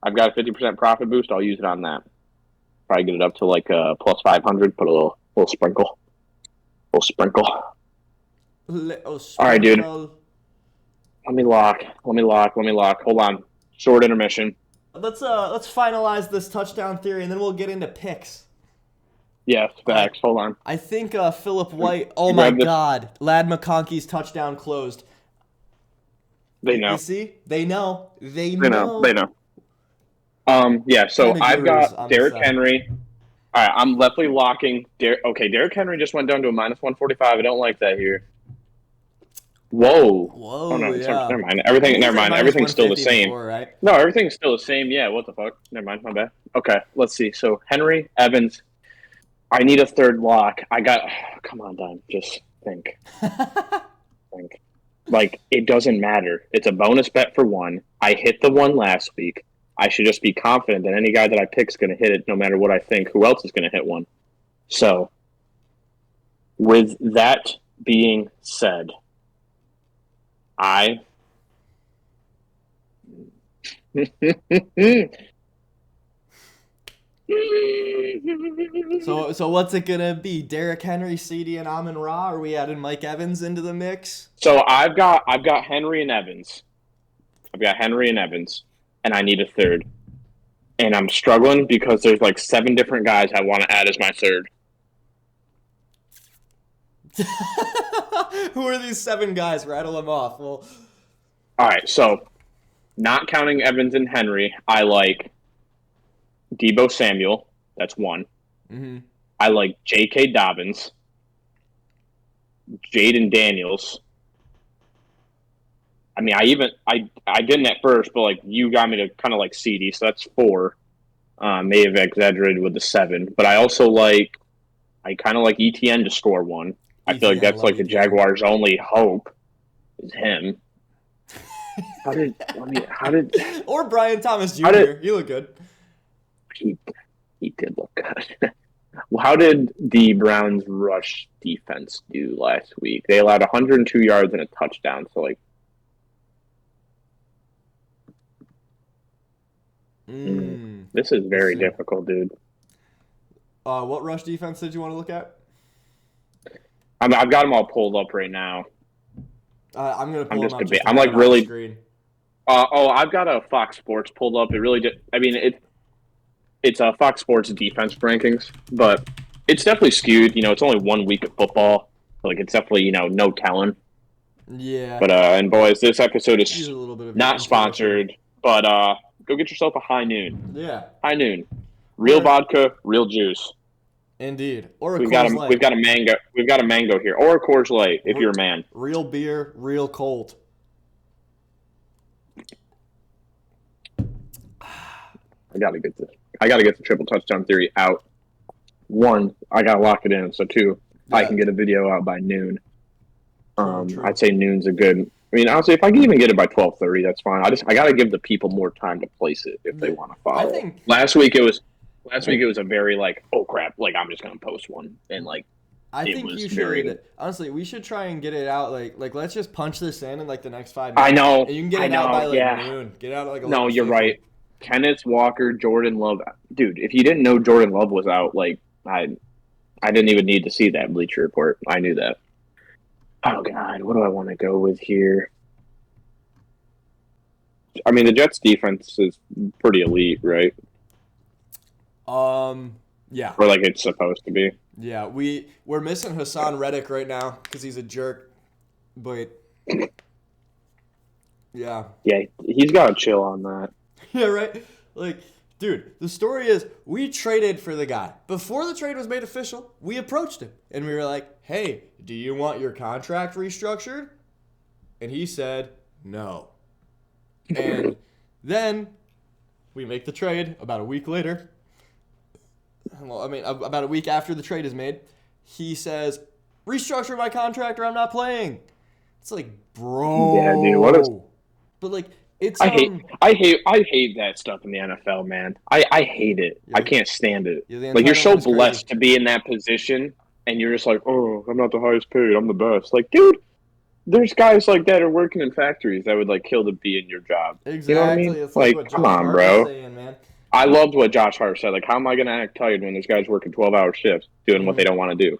S2: I've got a 50% profit boost. I'll use it on that. Probably get it up to like plus 500. Put a little sprinkle. All right, dude. Let me lock. Hold on. Short intermission.
S1: Let's finalize this touchdown theory, and then we'll get into picks.
S2: Yes, facts. Hold on.
S1: I think Philip White. Oh my God, Ladd McConkey's touchdown closed.
S2: They know.
S1: You see, they know.
S2: They know. Yeah. So I've got Derrick Henry. All right, I'm definitely locking. Okay, Derrick Henry just went down to a minus 145. I don't like that here. Whoa.
S1: Oh no,
S2: yeah. Never mind. Everything's still the same.
S1: Before, right?
S2: No, everything's still the same. Yeah. What the fuck? Never mind. My bad. Okay. Let's see. So Henry, Evans. I need a third lock. I got. Come on, Don. Just think. Think. Like it doesn't matter. It's a bonus bet for one. I hit the one last week. I should just be confident that any guy that I pick is going to hit it, no matter what I think. Who else is going to hit one? So, with that being said, I
S1: So what's it gonna be? Derrick Henry, CD, and Amon Ra? Are we adding Mike Evans into the mix?
S2: So I've got Henry and Evans. I've got Henry and Evans, and I need a third. And I'm struggling because there's like 7 different guys I want to add as my third.
S1: Who are these 7 guys? Rattle them off. Well,
S2: all right, so not counting Evans and Henry, I like Debo Samuel. That's 1.
S1: mm-hmm.
S2: I like J.K. Dobbins, Jaden Daniels. I mean, I didn't at first, but like you got me to kind of like CD, so that's 4. May have exaggerated with the 7, but I also I kind of like ETN to score 1. I feel like that's like the Jaguars' only hope is him. How did
S1: or Brian Thomas Jr. He looked good.
S2: He did look good. How did the Browns rush defense do last week? They allowed 102 yards and a touchdown. So this is very difficult, dude.
S1: What rush defense did you want to look at?
S2: I've got them all pulled up right now.
S1: I'm gonna pull them up.
S2: I'm like really. I've got a Fox Sports pulled up. It really did. I mean, it's a Fox Sports defense rankings, but it's definitely skewed. You know, it's only 1 week of football. Like, it's definitely, no telling.
S1: Yeah.
S2: But, and boys, this episode is not sponsored, but go get yourself a High Noon.
S1: Yeah.
S2: High Noon. Real vodka, real juice.
S1: Indeed. Or a
S2: we've
S1: Coors Light.
S2: We've got a mango here. Or a Coors Light, if you're a man.
S1: Real beer, real cold.
S2: I gotta get the triple touchdown theory out. 1, I gotta lock it in. So 2, I can get a video out by noon. True. I'd say noon's a good. I mean, honestly, if I can even get it by 12:30, that's fine. I gotta give the people more time to place it if they want to follow.
S1: I think
S2: last week it was a very like, oh crap, like I'm just gonna post one and like.
S1: I think you should. Honestly, we should try and get it out. Like let's just punch this in like the next 5 minutes.
S2: I know.
S1: And you can get it out by noon. Get it out at like.
S2: No, you're right. Kenneth Walker, Jordan Love, dude. If you didn't know Jordan Love was out, like I didn't even need to see that Bleacher Report. I knew that. Oh God, what do I want to go with here? I mean, the Jets' defense is pretty elite, right?
S1: Yeah.
S2: Or like it's supposed to be.
S1: Yeah, we're missing Hassan Reddick right now because he's a jerk, but yeah.
S2: Yeah, he's got to chill on that.
S1: Yeah, right? Like, dude, the story is we traded for the guy. Before the trade was made official, we approached him. And we were like, hey, do you want your contract restructured? And he said, no. And then we make the trade about a week later. Well, I mean, about a week after the trade is made. He says, restructure my contract or I'm not playing. It's like, bro.
S2: Yeah, dude, what is...
S1: But, like, it's...
S2: I hate that stuff in the NFL, man. I hate it. I can't stand it. Like, you're so blessed to be in that position, and you're just like, oh, I'm not the highest paid. I'm the best. Like, dude, there's guys like that are working in factories that would, like, kill to be in your job.
S1: Exactly.
S2: You know what I mean?
S1: It's
S2: like come on, bro. Saying, man. I loved what Josh Hart said. Like, how am I going to act tired when there's guys working 12-hour shifts doing what they don't want to do?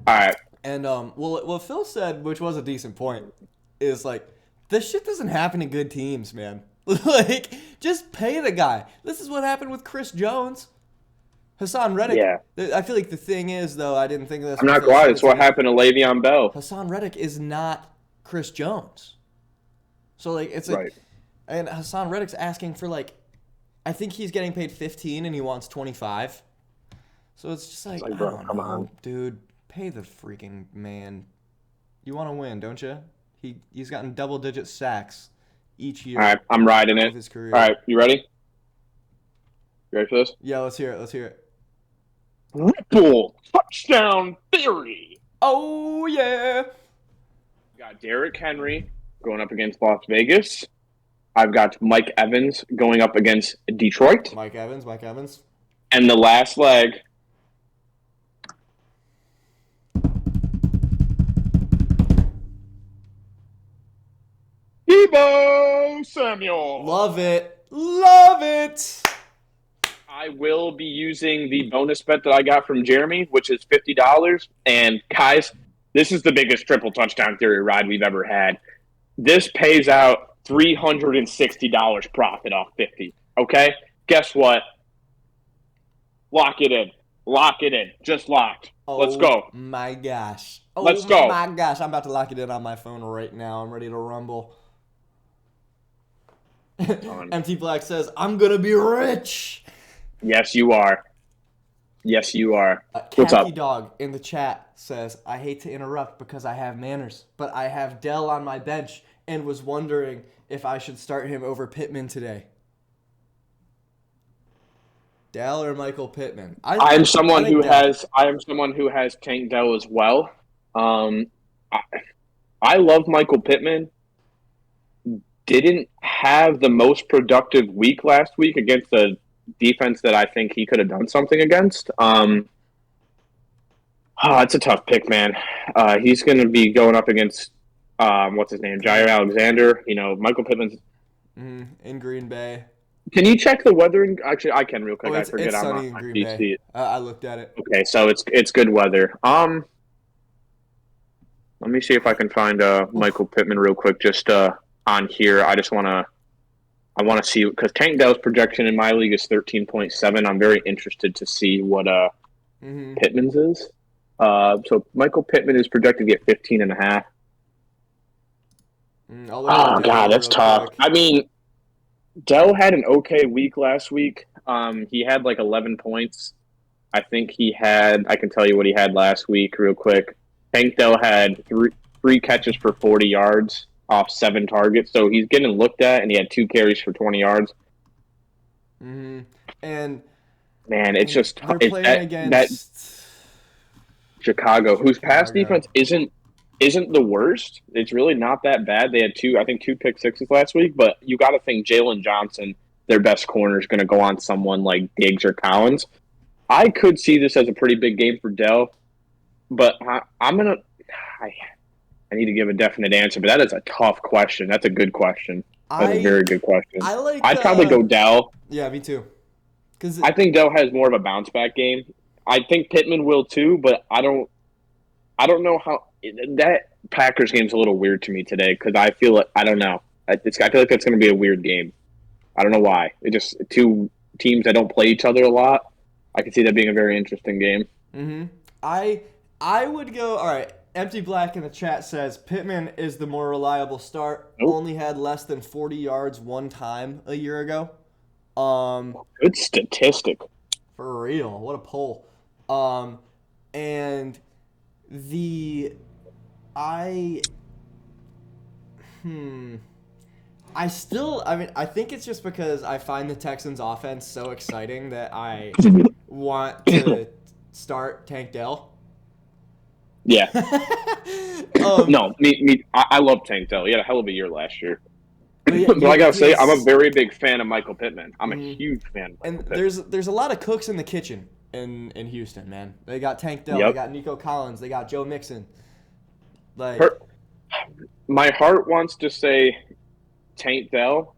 S2: All right.
S1: And, well, what Phil said, which was a decent point, is, like, this shit doesn't happen in good teams, man. Like, just pay the guy. This is what happened with Chris Jones. Hassan Reddick. Yeah. I feel like the thing is, though, I didn't think of this.
S2: I'm not glad. It's what happened to Le'Veon Bell.
S1: Hassan Reddick is not Chris Jones. So, like, it's like, right. And Hassan Reddick's asking for, like, I think he's getting paid 15 and he wants 25. So it's just like, bro, I don't know, dude. Pay the freaking man. You want to win, don't you? He's gotten double-digit sacks each year.
S2: All right, I'm riding it.
S1: His career.
S2: All right, you ready? You ready for this?
S1: Yeah, let's hear it.
S2: Ripple touchdown theory.
S1: Oh, yeah.
S2: We got Derrick Henry going up against Las Vegas. I've got Mike Evans going up against Detroit.
S1: Mike Evans.
S2: And the last leg. Debo Samuel.
S1: Love it.
S2: I will be using the bonus bet that I got from Jeremy, which is $50. And guys, this is the biggest triple touchdown theory ride we've ever had. This pays out $360 profit off 50. Okay? Guess what? Lock it in. Lock it in. Just locked. Let's go.
S1: Oh my gosh. Oh
S2: Let's go.
S1: my gosh. I'm about to lock it in on my phone right now. I'm ready to rumble. Empty Black says, I'm going to be rich.
S2: Yes, you are. Yes, you are. What's
S1: Khaki
S2: up?
S1: Dog in the chat says, I hate to interrupt because I have manners, but I have Dell on my bench and was wondering if I should start him over Pittman today. Dell or Michael Pittman?
S2: I am someone who
S1: Dell.
S2: has Tank Dell as well. I love Michael Pittman. Didn't have the most productive week last week against a defense that I think he could have done something against. It's a tough pick, man. He's going to be going up against what's his name, Jair Alexander. You know, Michael Pittman's
S1: in Green Bay.
S2: Can you check the weather? Actually, I can real quick. I forget.
S1: It's
S2: I'm
S1: sunny in
S2: on
S1: Green
S2: PC.
S1: Bay. I looked at it.
S2: Okay, so it's good weather. Let me see if I can find Michael Pittman real quick. Just on here, I want to see because Tank Dell's projection in my league is 13.7. I'm very interested to see what Pittman's is. So Michael Pittman is projected to get 15.5. Oh God, that's tough. Quick. I mean, Dell had an okay week last week. He had like 11 points. I think he had. I can tell you what he had last week real quick. Tank Dell had three catches for 40 yards off 7 targets, so he's getting looked at, and he had 2 carries for 20 yards.
S1: Mm-hmm. And
S2: man, it's just
S1: they're playing against
S2: Chicago, whose pass defense isn't the worst. It's really not that bad. They had 2 pick sixes last week, but you got to think Jalen Johnson, their best corner, is going to go on someone like Diggs or Collins. I could see this as a pretty big game for Dell, but I need to give a definite answer, but that is a tough question. That's a good question. That's a very good question. I'd probably go Dell.
S1: Yeah, me too.
S2: I think Dell has more of a bounce back game. I think Pittman will too, but I don't know how that Packers game's a little weird to me today because I feel like I don't know. I feel like that's going to be a weird game. I don't know why. It just 2 teams that don't play each other a lot. I can see that being a very interesting game.
S1: Mm-hmm. I would go. All right. Empty Black in the chat says Pittman is the more reliable start. Nope. Only had less than 40 yards one time a year ago.
S2: Good statistic.
S1: For real. What a poll. And I think it's just because I find the Texans offense so exciting that I want to start Tank Dell.
S2: Yeah. No, I love Tank Dell. He had a hell of a year last year. But I gotta say, I'm a very big fan of Michael Pittman. I'm a huge fan of Michael Pittman.
S1: There's a lot of cooks in the kitchen in Houston, man. They got Tank Dell, They got Nico Collins, they got Joe Mixon.
S2: My heart wants to say Tank Dell,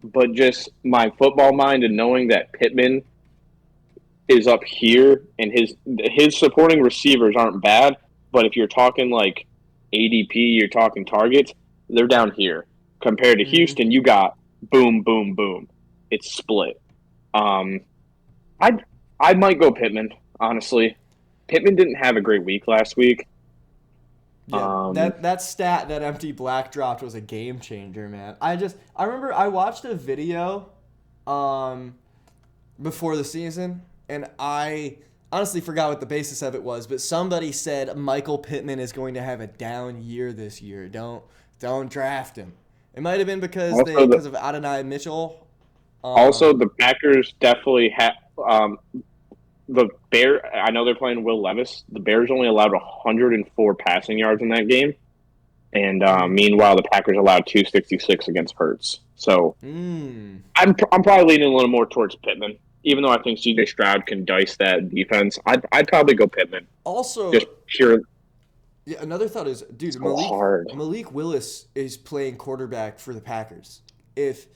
S2: but just my football mind and knowing that Pittman is up here and his supporting receivers aren't bad, but if you're talking like ADP, you're talking targets, they're down here. Compared to Houston, you got boom, boom, boom. It's split. I might go Pittman, honestly. Pittman didn't have a great week last week.
S1: Yeah, that stat that Empty Black dropped was a game changer, man. I remember I watched a video before the season, and I honestly forgot what the basis of it was, but somebody said Michael Pittman is going to have a down year this year. Don't draft him. It might have been because of Adonai Mitchell.
S2: Also, the Packers definitely have the Bears. I know they're playing Will Levis. The Bears only allowed 104 passing yards in that game, and meanwhile, the Packers allowed 266 against Hurts. So I'm probably leaning a little more towards Pittman, even though I think C.J. Stroud can dice that defense. I'd probably go Pittman.
S1: Also,
S2: just pure.
S1: Yeah, another thought is, dude, Malik Willis is playing quarterback for the Packers. If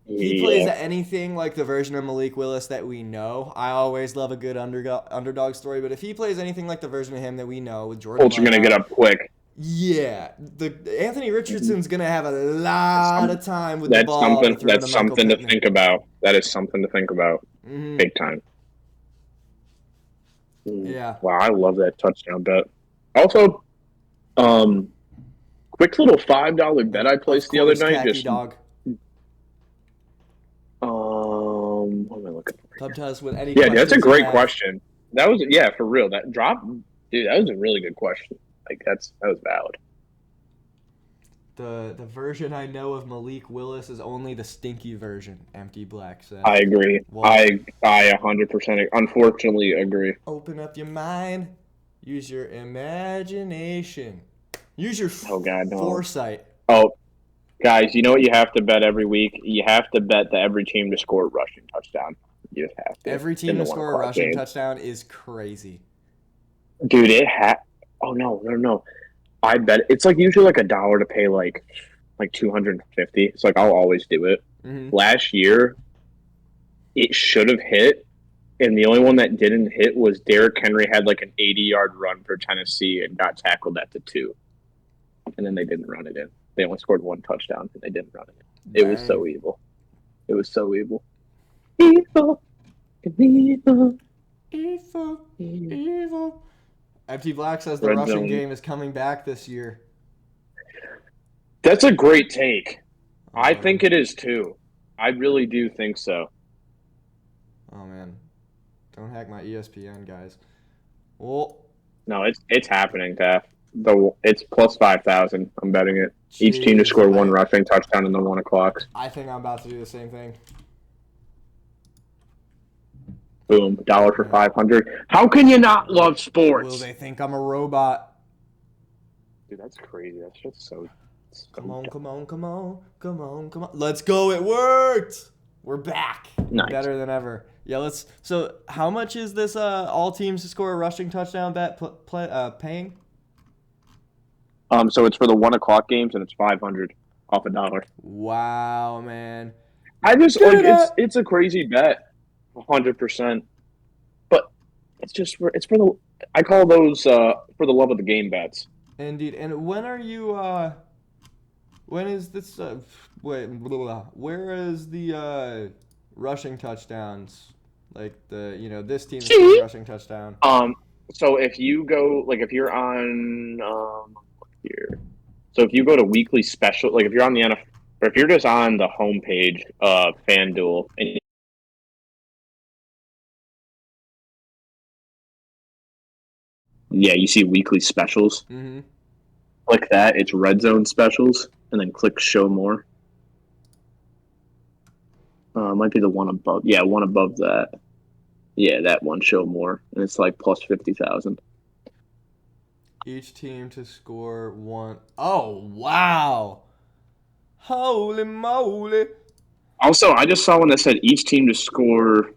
S1: he plays
S2: Yeah.
S1: anything like the version of Malik Willis that we know, I always love a good underdog story. But if he plays anything like the version of him that we know with Jordan
S2: Colts are
S1: Love
S2: going to get
S1: out,
S2: up quick.
S1: yeah, the Anthony Richardson's gonna have a lot of time with the
S2: That's
S1: ball to
S2: something.
S1: throw to
S2: That's
S1: Michael
S2: something to
S1: Pittman.
S2: think about. That is something to think about.
S1: Mm-hmm.
S2: Big time.
S1: Yeah.
S2: Wow, I love that touchdown bet. Also, quick little $5 bet I placed the other night.
S1: Khaki Dog.
S2: What am I looking for?
S1: Come to us with any
S2: Yeah, dude, that's a
S1: questions you
S2: great
S1: have.
S2: question. That was for real. That drop, dude. That was a really good question. Like that was valid.
S1: The version I know of Malik Willis is only the stinky version. Empty Black said.
S2: I agree.
S1: Well,
S2: I 100% unfortunately agree.
S1: Open up your mind. Use your imagination. Use your foresight.
S2: Oh, guys, you know what you have to bet every week? You have to bet that every team to score a rushing touchdown. You just have to.
S1: Every team to score a rushing touchdown is crazy.
S2: Dude, oh, no. I bet it's like usually like $1 to pay like 250. It's like I'll always do it.
S1: Mm-hmm.
S2: Last year, it should have hit, and the only one that didn't hit was Derrick Henry had like an 80-yard run for Tennessee and got tackled at the 2, and then they didn't run it in. They only scored 1 touchdown and they didn't run it in. It was so evil. It was so evil. Evil.
S1: Empty Black says the rushing game is coming back this year.
S2: That's a great take. I think it is too. I really do think so.
S1: Oh man, don't hack my ESPN, guys. Well,
S2: no, it's happening, Taff. It's plus 5,000. I'm betting it. Each team to score 1 rushing touchdown in the 1 o'clock.
S1: I think I'm about to do the same thing.
S2: Boom, $1 for 500. How can you not love sports?
S1: Will they think I'm a robot?
S2: Dude, that's crazy. That's just so.
S1: Come on. Let's go. It worked. We're back.
S2: Nice.
S1: Better than ever. Yeah, so how much is this all teams to score a rushing touchdown bet paying?
S2: So it's for the 1 o'clock games and it's 500 off $1.
S1: Wow, man.
S2: I just it's a crazy bet. 100%, but it's for the I call those for the love of the game bets.
S1: Indeed. And when are you? When is this? Where is the rushing touchdowns? Like this team's rushing touchdown.
S2: So if you go if you're on here, so if you go to weekly special, if you're on the NFL, or if you're just on the homepage of FanDuel and you see weekly specials.
S1: Mm-hmm.
S2: Click that. It's red zone specials, and then click show more. It might be the one above. Yeah, one above that. Yeah, that one, show more, and it's like plus 50,000.
S1: Each team to score 1. Oh wow! Holy moly!
S2: Also, I just saw one that said each team to score.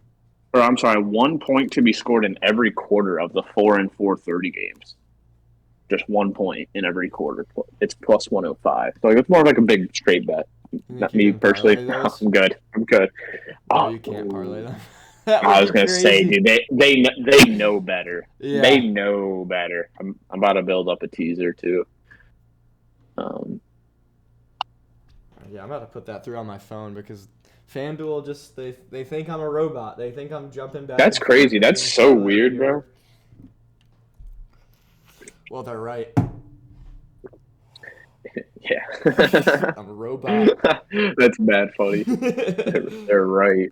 S2: Or I'm sorry, 1 point to be scored in every quarter of the 4 and 4:30 games. Just 1 point in every quarter. It's plus 105. So it's more like a big straight bet. Not me personally. No, I'm good.
S1: No, you can't parlay them.
S2: I was gonna say, dude, they know better.
S1: Yeah.
S2: They know better. I'm about to build up a teaser too.
S1: Yeah, I'm about to put that through on my phone because FanDuel just they think I'm a robot. They think I'm jumping back.
S2: That's crazy. That's so weird, bro.
S1: Well, they're right.
S2: Yeah.
S1: I'm a robot.
S2: That's bad funny. They're right.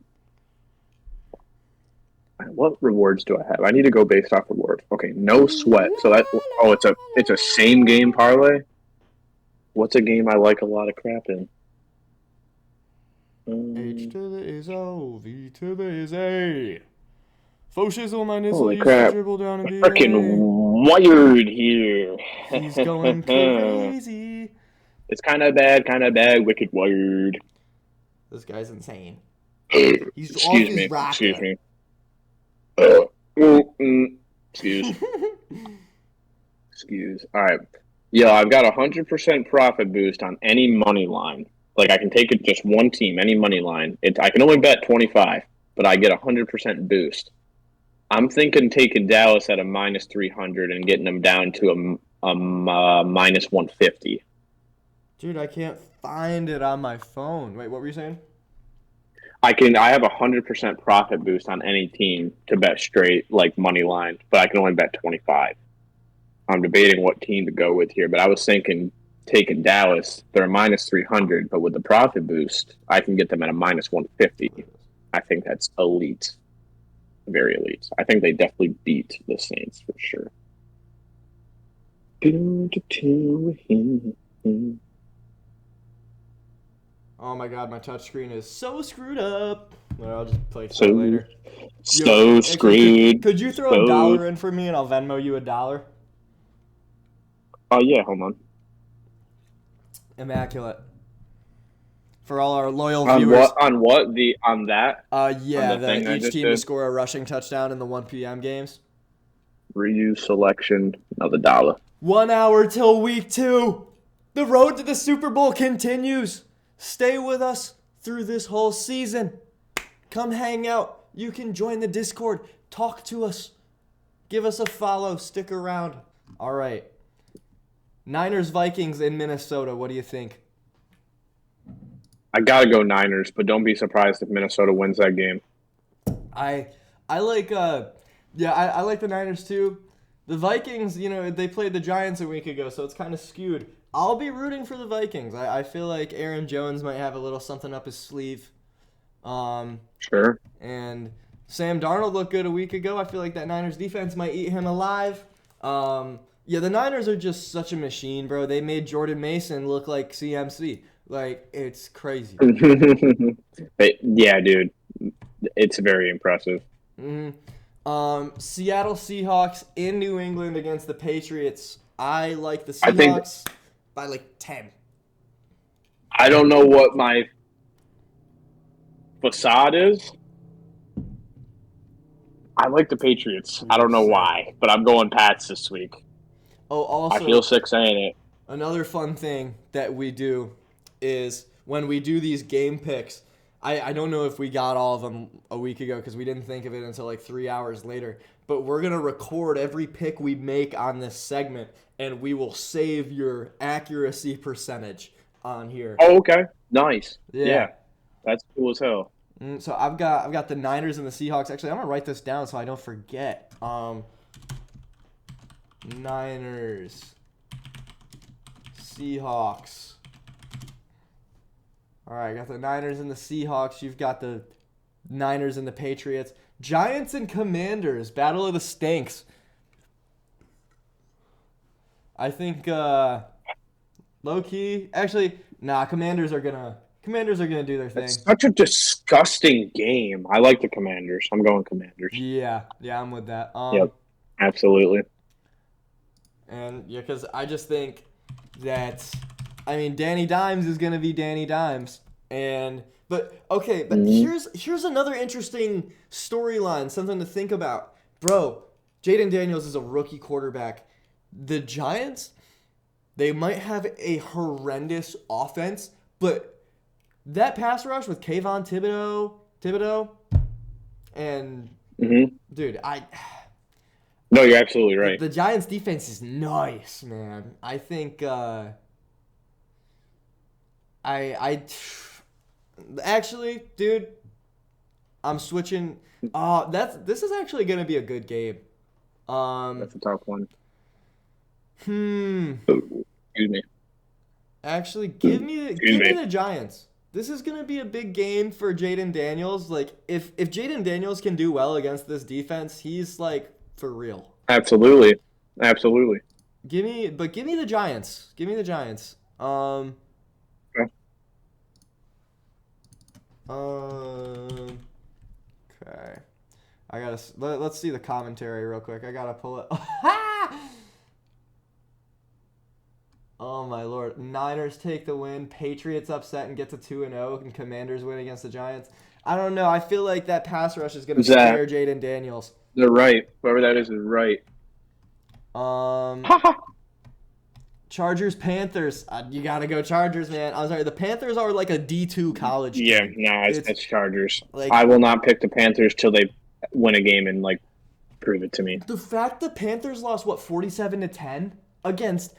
S2: What rewards do I have? I need to go based off rewards. Okay, no sweat. So it's a same game parlay. What's a game I like a lot of crap in?
S1: H to the is O, V to the is A. Faux shizzle, my nizzle used
S2: crap.
S1: to dribble down and be
S2: Freaking wired here.
S1: He's going crazy.
S2: It's kind of bad, wicked wired.
S1: This guy's insane.
S2: He's excuse me. Excuse. All right. Yo, I've got 100% profit boost on any money line Like I can take it just one team, any money line. I can only bet 25, but I get 100% boost. I'm thinking taking Dallas at a minus 300 and getting them down to a minus 150.
S1: Dude, I can't find it on my phone. Wait, what were you saying?
S2: I have 100% profit boost on any team to bet straight like money line, but I can only bet 25. I'm debating what team to go with here, but I was thinking taking Dallas. They're a minus 300, but with the profit boost, I can get them at a minus 150. I think that's elite. Very elite. I think they definitely beat the Saints for sure.
S1: Oh my god, my touchscreen is so screwed up. Well, I'll just play
S2: So
S1: later.
S2: Screwed.
S1: Could you throw $1 in for me and I'll Venmo you $1?
S2: Oh yeah, hold on.
S1: Immaculate. For all our loyal viewers.
S2: On that?
S1: Yeah, each team to score a rushing touchdown in the 1 p.m. games.
S2: Reuse selection, another $1.
S1: 1 hour till week 2. The road to the Super Bowl continues. Stay with us through this whole season. Come hang out. You can join the Discord. Talk to us. Give us a follow. Stick around. All right. Niners Vikings in Minnesota. What do you think?
S2: I gotta go Niners, but don't be surprised if Minnesota wins that game.
S1: I like I like the Niners too. The Vikings, they played the Giants a week ago, so it's kind of skewed. I'll be rooting for the Vikings. I feel like Aaron Jones might have a little something up his sleeve.
S2: Sure.
S1: And Sam Darnold looked good a week ago. I feel like that Niners defense might eat him alive. Yeah, the Niners are just such a machine, bro. They made Jordan Mason look like CMC. Like, it's crazy.
S2: Yeah, dude. It's very impressive.
S1: Mm-hmm. Seattle Seahawks in New England against the Patriots. I like the Seahawks by like 10.
S2: I don't know what my facade is. I like the Patriots. I don't know why, but I'm going Pats this week.
S1: Oh, also,
S2: I feel sick saying it.
S1: Another fun thing that we do is when we do these game picks, I don't know if we got all of them a week ago because we didn't think of it until like 3 hours later, but we're going to record every pick we make on this segment, and we will save your accuracy percentage on here.
S2: Oh, okay. Nice.
S1: Yeah.
S2: That's cool as hell.
S1: So I've got the Niners and the Seahawks. Actually, I'm going to write this down so I don't forget. Niners, Seahawks. All right, I got the Niners and the Seahawks. You've got the Niners and the Patriots. Giants and Commanders, Battle of the Stinks. I think low key. Actually, Commanders are gonna do their thing.
S2: It's such a disgusting game. I like the Commanders. I'm going Commanders.
S1: Yeah, I'm with that.
S2: Yep, absolutely.
S1: And yeah, because I just think that, Danny Dimes is gonna be Danny Dimes, but here's another interesting storyline, something to think about, bro. Jaden Daniels is a rookie quarterback. The Giants, they might have a horrendous offense, but that pass rush with Kayvon Thibodeau, and dude,
S2: No, you're absolutely right.
S1: The Giants' defense is nice, man. I think actually, dude, I'm switching. This is actually gonna be a good game.
S2: That's a tough one.
S1: Excuse
S2: me.
S1: Actually, give me the Giants. This is gonna be a big game for Jaden Daniels. Like, if Jaden Daniels can do well against this defense, he's like for real.
S2: Absolutely.
S1: Give me the Giants. Give me the Giants. Okay. Let's see the commentary real quick. I gotta pull it. Oh my lord! Niners take the win. Patriots upset and get to 2-0, and Commanders win against the Giants. I don't know. I feel like that pass rush is gonna scare Jaden Daniels.
S2: They're right. Whoever that is right.
S1: Chargers, Panthers. You got to go Chargers, man. I'm sorry. The Panthers are like a D2 college team.
S2: Yeah, no, it's Chargers.
S1: Like,
S2: I will not pick the Panthers till they win a game and like prove it to me.
S1: The fact the Panthers lost 47-10 against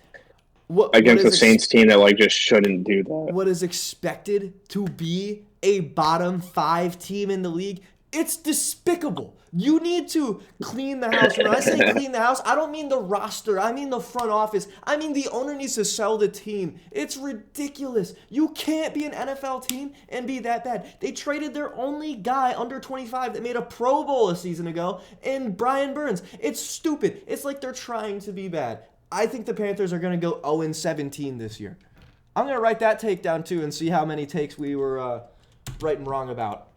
S2: the Saints team that like just shouldn't do that.
S1: What is expected to be a bottom 5 team in the league? It's despicable. You need to clean the house. When I say clean the house, I don't mean the roster. I mean the front office. I mean the owner needs to sell the team. It's ridiculous. You can't be an NFL team and be that bad. They traded their only guy under 25 that made a Pro Bowl a season ago, and Brian Burns. It's stupid. It's like they're trying to be bad. I think the Panthers are going to go 0-17 this year. I'm going to write that take down too and see how many takes we were right and wrong about.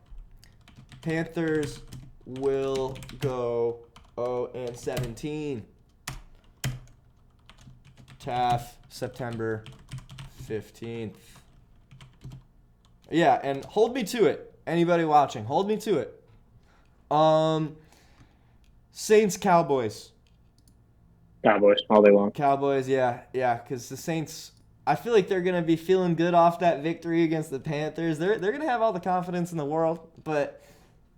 S1: Panthers will go 0-17. Taff, September 15th. Yeah, and hold me to it. Anybody watching, hold me to it. Saints, Cowboys.
S2: Cowboys all day long.
S1: Cowboys, yeah, because the Saints, I feel like they're gonna be feeling good off that victory against the Panthers. They're gonna have all the confidence in the world, but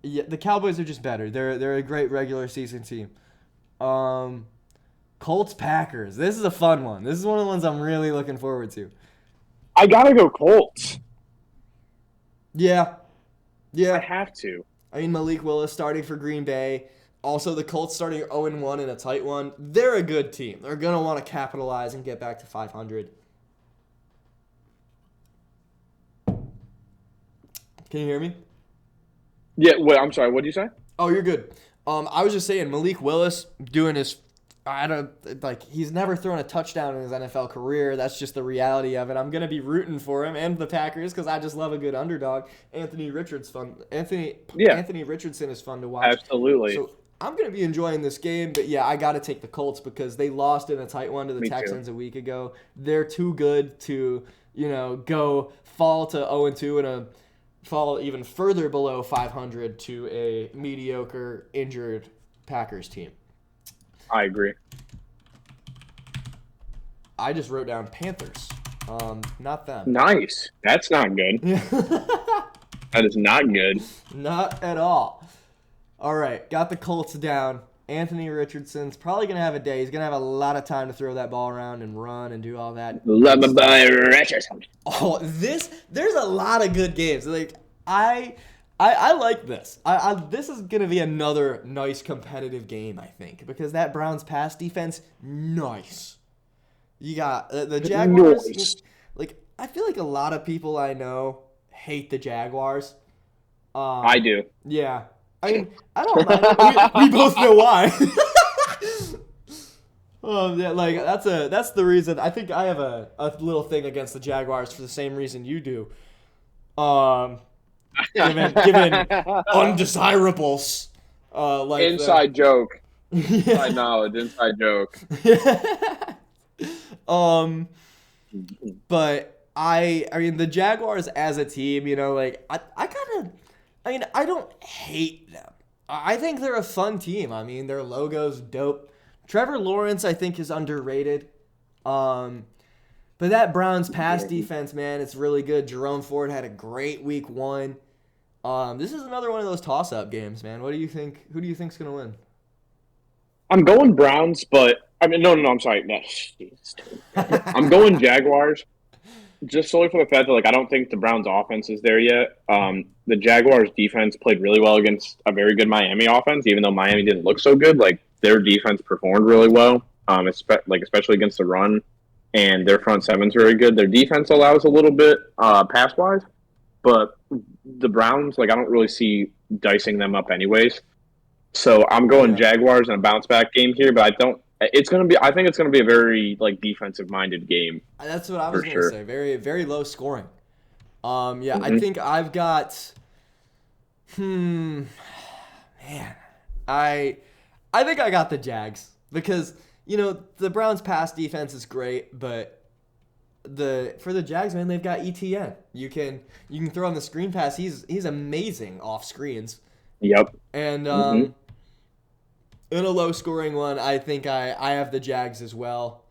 S1: yeah, the Cowboys are just better. They're a great regular season team. Colts, Packers. This is a fun one. This is one of the ones I'm really looking forward to.
S2: I gotta go Colts.
S1: Yeah.
S2: I have to.
S1: I mean, Malik Willis starting for Green Bay. Also, the Colts starting 0-1 in a tight one. They're a good team. They're going to want to capitalize and get back to 500. Can you hear me?
S2: Yeah, wait, I'm sorry. What did you say?
S1: Oh, you're good. I was just saying Malik Willis doing his he's never thrown a touchdown in his NFL career. That's just the reality of it. I'm going to be rooting for him and the Packers because I just love a good underdog. Anthony Richardson is fun to watch.
S2: Absolutely.
S1: So I'm going to be enjoying this game, but yeah, I got to take the Colts because they lost in a tight one to the Texans a week ago. They're too good to, go fall to 0-2 and fall even further below 500 to a mediocre, injured Packers team.
S2: I agree.
S1: I just wrote down Panthers. Not them.
S2: Nice. That's not good. That is not good.
S1: Not at all. All right, got the Colts down. Anthony Richardson's probably going to have a day. He's going to have a lot of time to throw that ball around and run and do all that.
S2: Love my boy Richardson.
S1: Oh, there's a lot of good games. Like, I like this. This is going to be another nice competitive game, I think, because that Browns pass defense, nice. You got the Jaguars.
S2: Nice.
S1: Like, I feel like a lot of people I know hate the Jaguars.
S2: I do.
S1: Yeah. I mean, I don't mind. We both know why. That's the reason. I think I have a little thing against the Jaguars for the same reason you do. Given undesirables.
S2: Inside joke. Inside knowledge. Inside joke.
S1: But I mean the Jaguars as a team, I don't hate them. I think they're a fun team. I mean, their logo's dope. Trevor Lawrence, I think, is underrated. But that Browns pass defense, man, it's really good. Jerome Ford had a great week 1. This is another one of those toss-up games, man. What do you think? Who do you think's going to win?
S2: I'm going Browns, but I'm sorry. No, I'm going Jaguars. Just solely for the fact that I don't think the Browns offense is there yet. The Jaguars defense played really well against a very good Miami offense, even though Miami didn't look so good. Their defense performed really well, especially against the run, and their front seven's very good. Their defense allows a little bit pass wise, but the Browns, I don't really see dicing them up anyways. So I'm going Jaguars in a bounce back game here, but I think it's going to be a very defensive minded game.
S1: That's what I was going to say. Very, very low scoring. I think I've got man. I think I got the Jags because, the Browns pass defense is great, but for the Jags, man, they've got ETN. You can throw on the screen pass. He's amazing off screens.
S2: Yep.
S1: And in a low-scoring one, I think I have the Jags as well.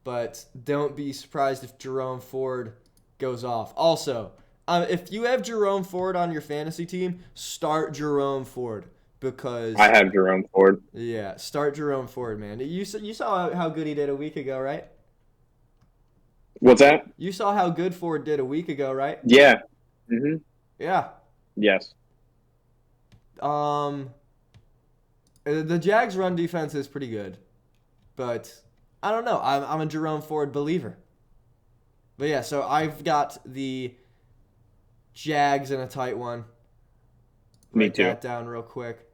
S1: but don't be surprised if Jerome Ford goes off. Also, if you have Jerome Ford on your fantasy team, start Jerome Ford because
S2: I have Jerome Ford.
S1: yeah, start Jerome Ford, man. You saw how good he did a week ago, right?
S2: What's that?
S1: You saw how good Ford did a week ago, right?
S2: Yeah. Mm-hmm.
S1: Yeah.
S2: Yes.
S1: The Jags' run defense is pretty good, but I don't know. I'm a Jerome Ford believer. But yeah, so I've got the Jags in a tight one.
S2: Me
S1: Write
S2: too.
S1: that down real quick.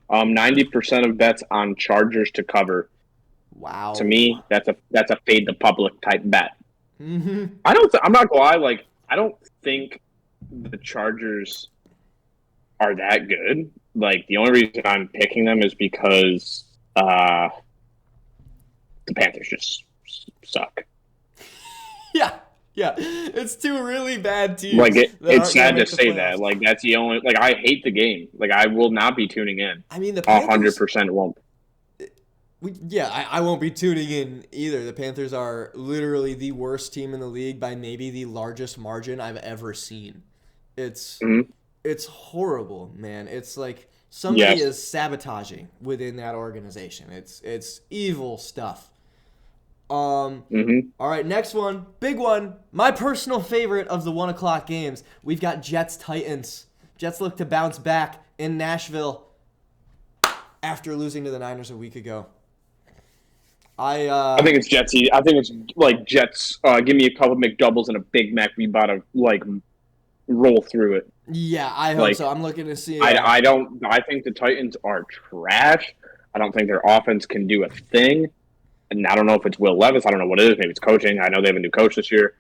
S2: 90% of bets on Chargers to cover.
S1: Wow.
S2: To me, that's a fade the public type bet.
S1: Mm-hmm.
S2: I'm not gonna lie. Like, I don't think the Chargers are that good. Like, the only reason I'm picking them is because the Panthers just suck.
S1: Yeah. Yeah. It's two really bad teams.
S2: Like,
S1: that
S2: it's
S1: aren't gonna
S2: sad to
S1: make the
S2: say
S1: playoffs.
S2: that. Like, that's the only. Like, I hate the game. Like, I will not be tuning in.
S1: I mean, the Panthers.
S2: 100% won't.
S1: I won't be tuning in either. The Panthers are literally the worst team in the league by maybe the largest margin I've ever seen. It's horrible, man. It's like somebody is sabotaging within that organization. It's evil stuff. All right, next one, big one. My personal favorite of the 1:00 games. We've got Jets Titans. Jets look to bounce back in Nashville after losing to the Niners a week ago.
S2: I think it's Jetsy. I think it's like Jets. Give me a couple McDoubles and a Big Mac. We about to like roll through it.
S1: Yeah, I hope so. I'm looking to see.
S2: I don't. I think the Titans are trash. I don't think their offense can do a thing. And I don't know if it's Will Levis. I don't know what it is. Maybe it's coaching. I know they have a new coach this year.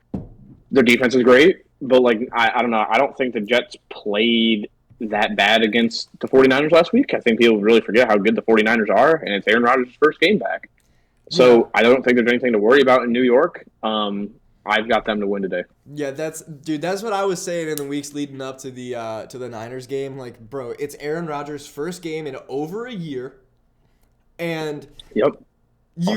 S2: Their defense is great, but like I don't know. I don't think the Jets played that bad against the 49ers last week. I think people really forget how good the 49ers are, and it's Aaron Rodgers' first game back. So I don't think there's anything to worry about in New York. I've got them to win today.
S1: Yeah, that's what I was saying in the weeks leading up to the Niners game. Like, bro, it's Aaron Rodgers' first game in over a year, and
S2: off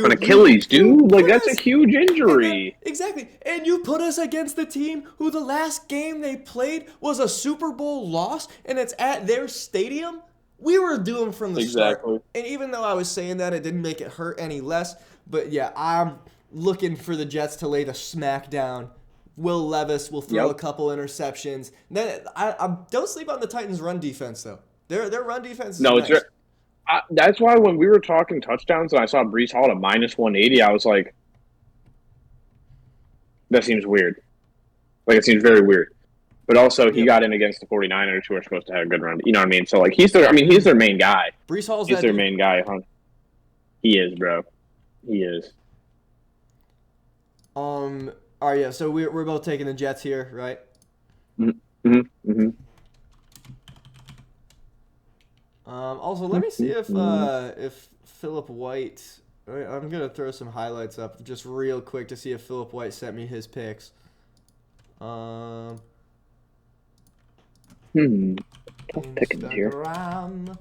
S2: an Achilles, dude. Like, that's a huge injury.
S1: Exactly. And you put us against the team who the last game they played was a Super Bowl loss, and it's at their stadium. We were doomed from the start. And even though I was saying that, it didn't make it hurt any less. But yeah, I'm looking for the Jets to lay the smack down. Will Levis will throw a couple interceptions. Then I don't sleep on the Titans' run defense, though. Their run defense is nice.
S2: That's why when we were talking touchdowns and I saw Breece Hall at -180, I was like, that seems weird. Like, it seems very weird. But also, he got in against the 49ers, who are supposed to have a good run. You know what I mean? So, like, he's their main guy.
S1: Breece Hall's
S2: their main guy. Huh? He is, bro. He is.
S1: All right, yeah. So we're both taking the Jets here, right? Also, let me see if Philip White. I'm gonna throw some highlights up just real quick to see if Philip White sent me his picks.
S2: Instagram.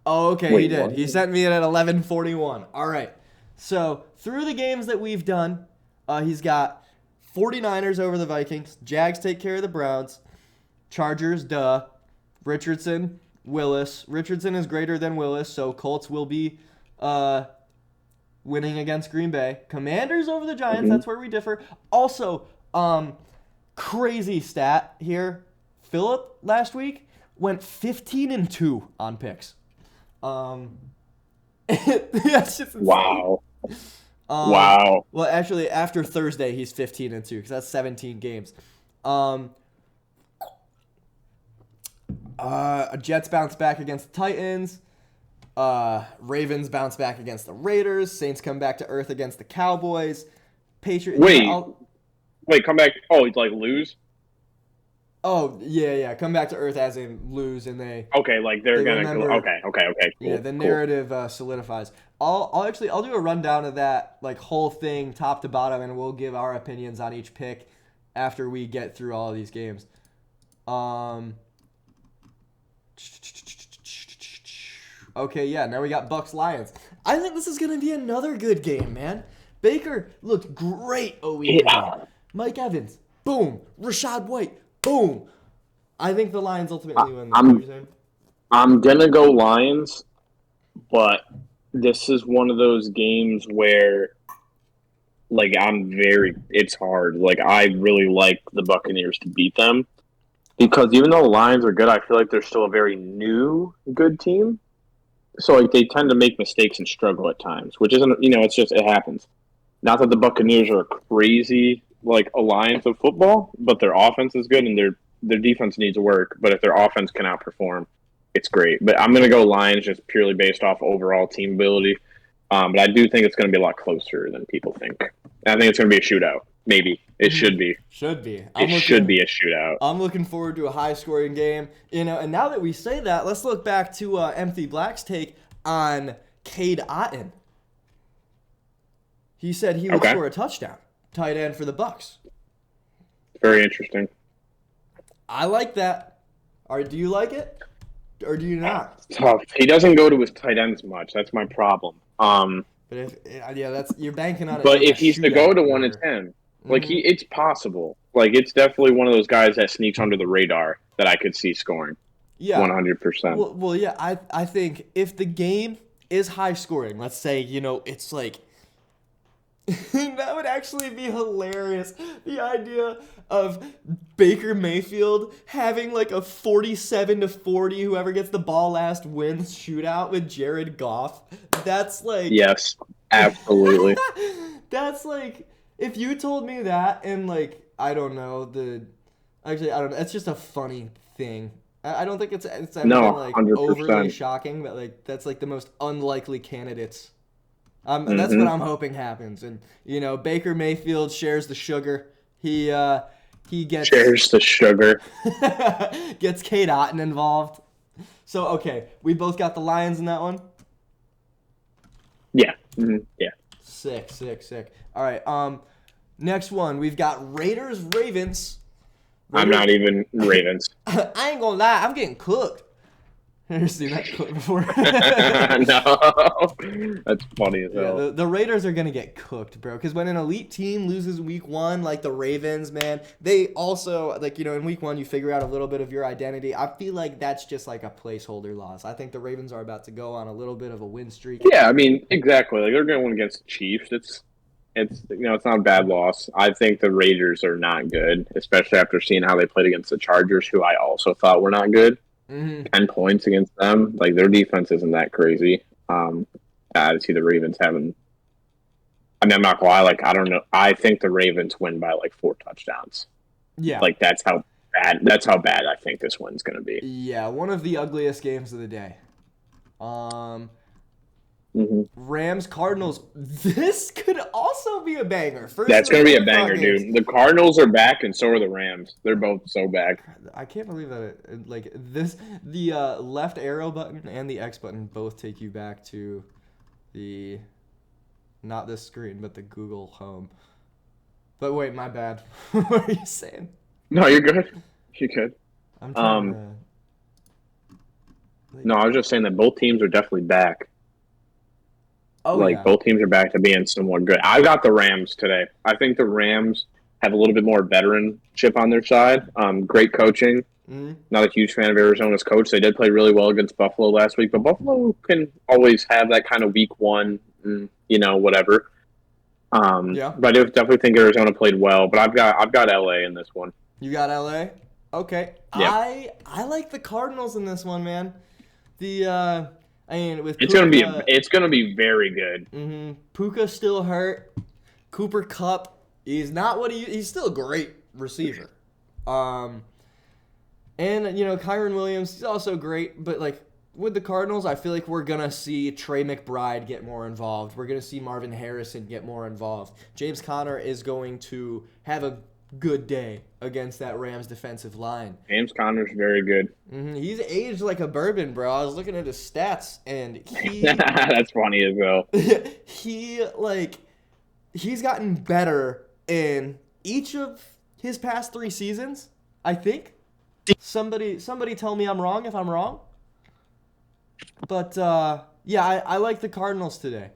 S1: Oh, okay, he did. He sent me it at 11:41. All right. So through the games that we've done, he's got 49ers over the Vikings. Jags take care of the Browns. Chargers, Richardson, Willis. Richardson is greater than Willis, so Colts will be winning against Green Bay. Commanders over the Giants. That's where we differ. Also, crazy stat here. Philip last week went 15-2 on picks. That's just insane.
S2: Wow. Wow.
S1: Well, actually, after Thursday, he's 15-2 because that's 17 games. Jets bounce back against the Titans. Ravens bounce back against the Raiders. Saints come back to earth against the Cowboys. Patriots.
S2: Wait, come back. Oh, it's like lose?
S1: Oh, yeah. Come back to earth as in lose, and they.
S2: Okay, like they're going to. Okay. Cool,
S1: yeah, the narrative solidifies. I'll do a rundown of that like whole thing top to bottom, and we'll give our opinions on each pick after we get through all of these games. Okay, yeah, now we got Bucks-Lions. I think this is going to be another good game, man. Baker looked great a week ago. Mike Evans, boom. Rashad White, boom. I think the Lions ultimately win. What are you saying?
S2: I'm going to go Lions, but this is one of those games where, like, it's hard. Like, I really like the Buccaneers to beat them because even though the Lions are good, I feel like they're still a very new good team. So, like, they tend to make mistakes and struggle at times, which isn't, it happens. Not that the Buccaneers are crazy, like, alliance of football, but their offense is good and their defense needs work. But if their offense can outperform, it's great. But I'm going to go Lions just purely based off overall team ability. But I do think it's going to be a lot closer than people think. And I think it's going to be a shootout. Maybe. It should be.
S1: Should be.
S2: It should be a shootout.
S1: I'm looking forward to a high-scoring game. And now that we say that, let's look back to Empty Black's take on Cade Otton. He said he would score a touchdown. Tight end for the Bucks.
S2: Very interesting.
S1: I like that. Do you like it? Or do you not?
S2: It's tough. He doesn't go to his tight ends much. That's my problem.
S1: But you're banking on it.
S2: But if he's to go to one, it's him. Like it's possible. Like it's definitely one of those guys that sneaks under the radar that I could see scoring.
S1: Yeah,
S2: 100%.
S1: Well, yeah. I think if the game is high scoring, let's say it's like. That would actually be hilarious. The idea of Baker Mayfield having like a 47-40, whoever gets the ball last wins shootout with Jared Goff. That's like...
S2: Yes, absolutely.
S1: That's like... If you told me that and like, I don't know, Actually, I don't know. It's just a funny thing. I don't think it's ever been like
S2: 100%.
S1: overly shocking, but like that's like the most unlikely candidates. That's what I'm hoping happens. And, Baker Mayfield shares the sugar. He gets...
S2: Shares the sugar.
S1: Gets Cade Otton involved. So, okay. We both got the Lions in that one?
S2: Yeah. Mm-hmm. Yeah.
S1: Sick. All right. Next one. We've got Raiders-Ravens.
S2: I'm not even Ravens.
S1: I ain't gonna lie. I'm getting cooked. Ever seen that clip before?
S2: No. That's funny as hell.
S1: Yeah, the Raiders are going to get cooked, bro. Because when an elite team loses week one, like the Ravens, man, they also, like, in week one, you figure out a little bit of your identity. I feel like that's just like a placeholder loss. I think the Ravens are about to go on a little bit of a win streak.
S2: Yeah, I mean, exactly. Like, they're going to win against the Chiefs. It's not a bad loss. I think the Raiders are not good, especially after seeing how they played against the Chargers, who I also thought were not good. 10 points against them. Like, their defense isn't that crazy. I see the Ravens having... I mean, I'm not gonna lie. Like, I don't know. I think the Ravens win by, like, 4 touchdowns.
S1: Yeah.
S2: Like, that's how bad I think this one's going to be.
S1: Yeah, one of the ugliest games of the day. Rams, Cardinals. This could also be a banger.
S2: That's going to be a banger, dude. The Cardinals are back, and so are the Rams. They're both so back.
S1: I can't believe that the left arrow button and the X button both take you back to the not this screen, but the Google Home. But wait, my bad. What are you saying?
S2: No, you're good. You're good.
S1: I'm trying to...
S2: No, I was just saying that both teams are definitely back.
S1: Oh,
S2: yeah. Both teams are back to being somewhat good. I got the Rams today. I think the Rams have a little bit more veteranship on their side. Great coaching. Not a huge fan of Arizona's coach. They did play really well against Buffalo last week, but Buffalo can always have that kind of week one, whatever.
S1: Yeah.
S2: But I definitely think Arizona played well. But I've got LA in this one.
S1: You got LA? Okay.
S2: Yeah.
S1: I like the Cardinals in this one, man.
S2: It's gonna be very good.
S1: Puka's still hurt. Cooper Kupp, he's not what he's still a great receiver. And Kyron Williams, he's also great, but like with the Cardinals, I feel like we're gonna see Trey McBride get more involved. We're gonna see Marvin Harrison get more involved. James Conner is going to have a good day against that Rams defensive line.
S2: James Conner's very good.
S1: He's aged like a bourbon, bro. I was looking at his stats, and he...
S2: That's funny as well.
S1: He's gotten better in each of his past 3 seasons, I think. Somebody tell me I'm wrong if I'm wrong. But yeah, I like the Cardinals today.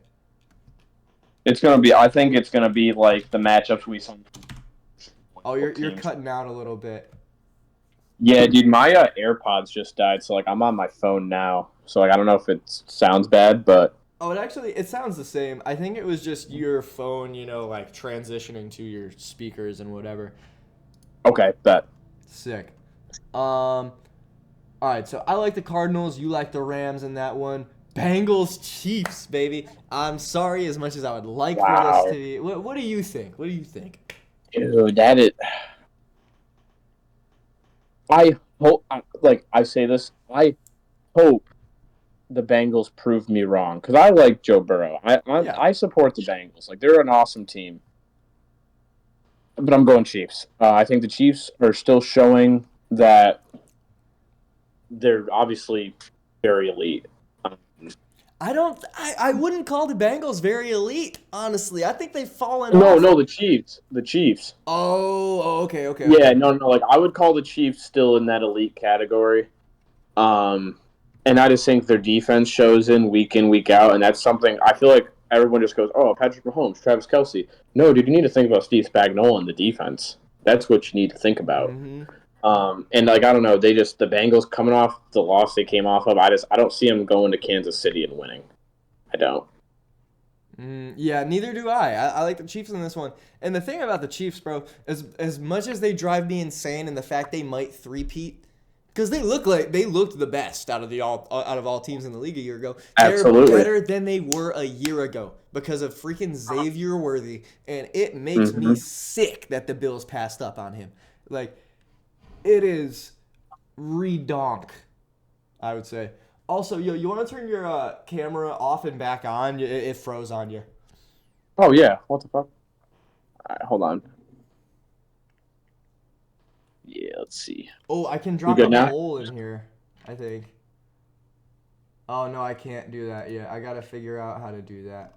S3: It's gonna be. I think it's gonna be like the matchups we saw.
S1: Oh, you're cutting out a little bit.
S3: Yeah, dude, my AirPods just died, so like I'm on my phone now. So like I don't know if it sounds bad, but
S1: Oh, it sounds the same. I think it was just your phone, like transitioning to your speakers and whatever.
S3: okay, bet.
S1: Sick. All right, so I like the Cardinals. You like the Rams in that one. Bengals Chiefs, baby. I'm sorry as much as I would like for this
S3: Wow,
S1: to be. What do you think? What do you think?
S3: dude, that is. I hope, like I say this, I hope the Bengals prove me wrong because I like Joe Burrow.
S1: Yeah.
S3: I support the Bengals. Like they're an awesome team, but I'm going Chiefs. I think the Chiefs are still showing that they're obviously very elite.
S1: I wouldn't call the Bengals very elite, honestly. I think they've fallen
S3: No,
S1: off.
S3: no, the Chiefs. The Chiefs.
S1: Okay, okay,
S3: Yeah,
S1: okay.
S3: no, no. Like I would call the Chiefs still in that elite category. Um, and I just think their defense shows in, week out, and that's something I feel like everyone just goes, "Oh, Patrick Mahomes, Travis Kelsey." No, dude, you need to think about Steve Spagnuolo and the defense. That's what you need to think about.
S1: Mm-hmm.
S3: And like I don't know, the Bengals coming off the loss they came off of. I don't see them going to Kansas City and winning. I don't.
S1: Yeah, neither do I like the Chiefs in this one. And the thing about the Chiefs, bro, as much as they drive me insane and the fact they might three-peat, because they looked the best out of all teams in the league a year ago.
S3: Absolutely.
S1: They're better than they were a year ago because of freaking Xavier Worthy, and it makes me sick that the Bills passed up on him. Like, it is redonk, I would say. Also, you want to turn your camera off and back on? It froze on you.
S3: Oh yeah, what the fuck? All right, hold on. Yeah, let's see.
S1: Oh, I can drop
S3: good
S1: a
S3: now?
S1: poll in here, I think. Oh, no, I can't do that yet. I got to figure out how to do that.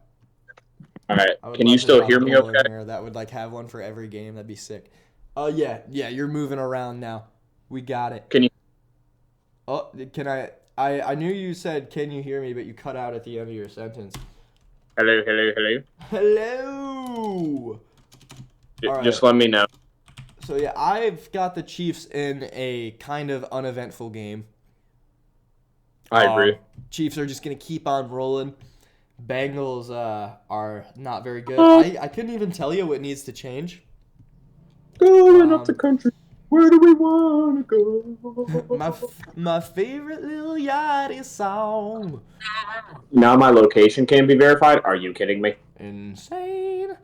S3: All right,
S1: I would
S3: can
S1: love
S3: you
S1: to
S3: still
S1: drop
S3: hear
S1: a
S3: me?
S1: poll in
S3: Okay.
S1: here that would like have one for every game. That'd be sick. Oh, yeah, you're moving around now. We got it.
S3: Can you?
S1: Oh, can I knew you said, can you hear me, but you cut out at the end of your sentence.
S3: Hello, hello, hello.
S1: Hello! All
S3: Just
S1: right.
S3: let me know.
S1: So, yeah, I've got the Chiefs in a kind of uneventful game.
S3: I agree.
S1: Chiefs are just going to keep on rolling. Bengals are not very good. I couldn't even tell you what needs to change.
S3: Going up the country. Where do we want to go?
S1: My favorite Lil Yachty song.
S3: Now my location can't be verified? Are you kidding me?
S1: Insane.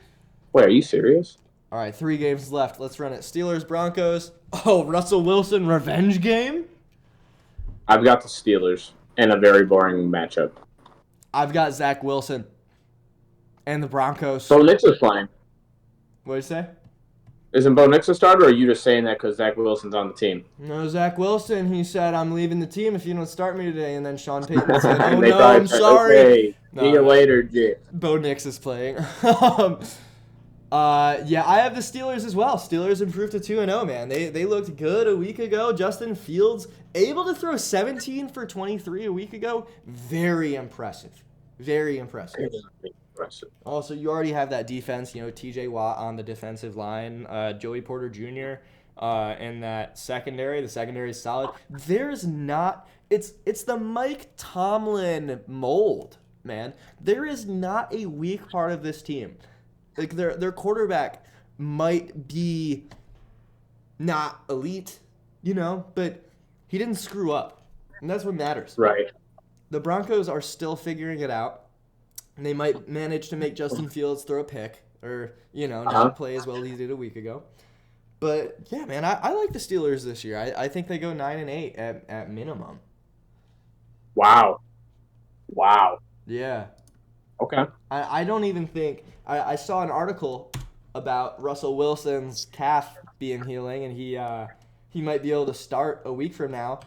S3: Wait, are you serious?
S1: All right, 3 games left. Let's run it. Steelers, Broncos. Oh, Russell Wilson revenge game?
S3: I've got the Steelers in a very boring matchup.
S1: I've got Zach Wilson and the Broncos.
S3: Bo Nix is playing.
S1: What do you say?
S3: Isn't Bo Nix a starter, or are you just saying that because Zach Wilson's on the team?
S1: No, Zach Wilson, he said, I'm leaving the team if you don't start me today. And then Sean Payton said, oh,
S3: They
S1: no,
S3: probably
S1: I'm
S3: said,
S1: sorry.
S3: Okay,
S1: No,
S3: see you later, Jit.
S1: Bo Nix is playing. Yeah, I have the Steelers as well. Steelers improved to 2-0, man. They looked good a week ago. Justin Fields able to throw 17 for 23 a week ago. Very impressive. Very impressive. Also, you already have that defense, TJ Watt on the defensive line, Joey Porter Jr. And that secondary. The secondary is solid. There's not it's the Mike Tomlin mold, man. There is not a weak part of this team. Like their quarterback might be not elite, but he didn't screw up. And that's what matters.
S3: Right.
S1: The Broncos are still figuring it out. And they might manage to make Justin Fields throw a pick or, not play as well as he did a week ago. But, yeah, man, I like the Steelers this year. I think they go 9-8 at minimum.
S3: Wow.
S1: Yeah.
S3: Okay.
S1: I don't even think – I saw an article about Russell Wilson's calf being healing, and he might be able to start a week from now.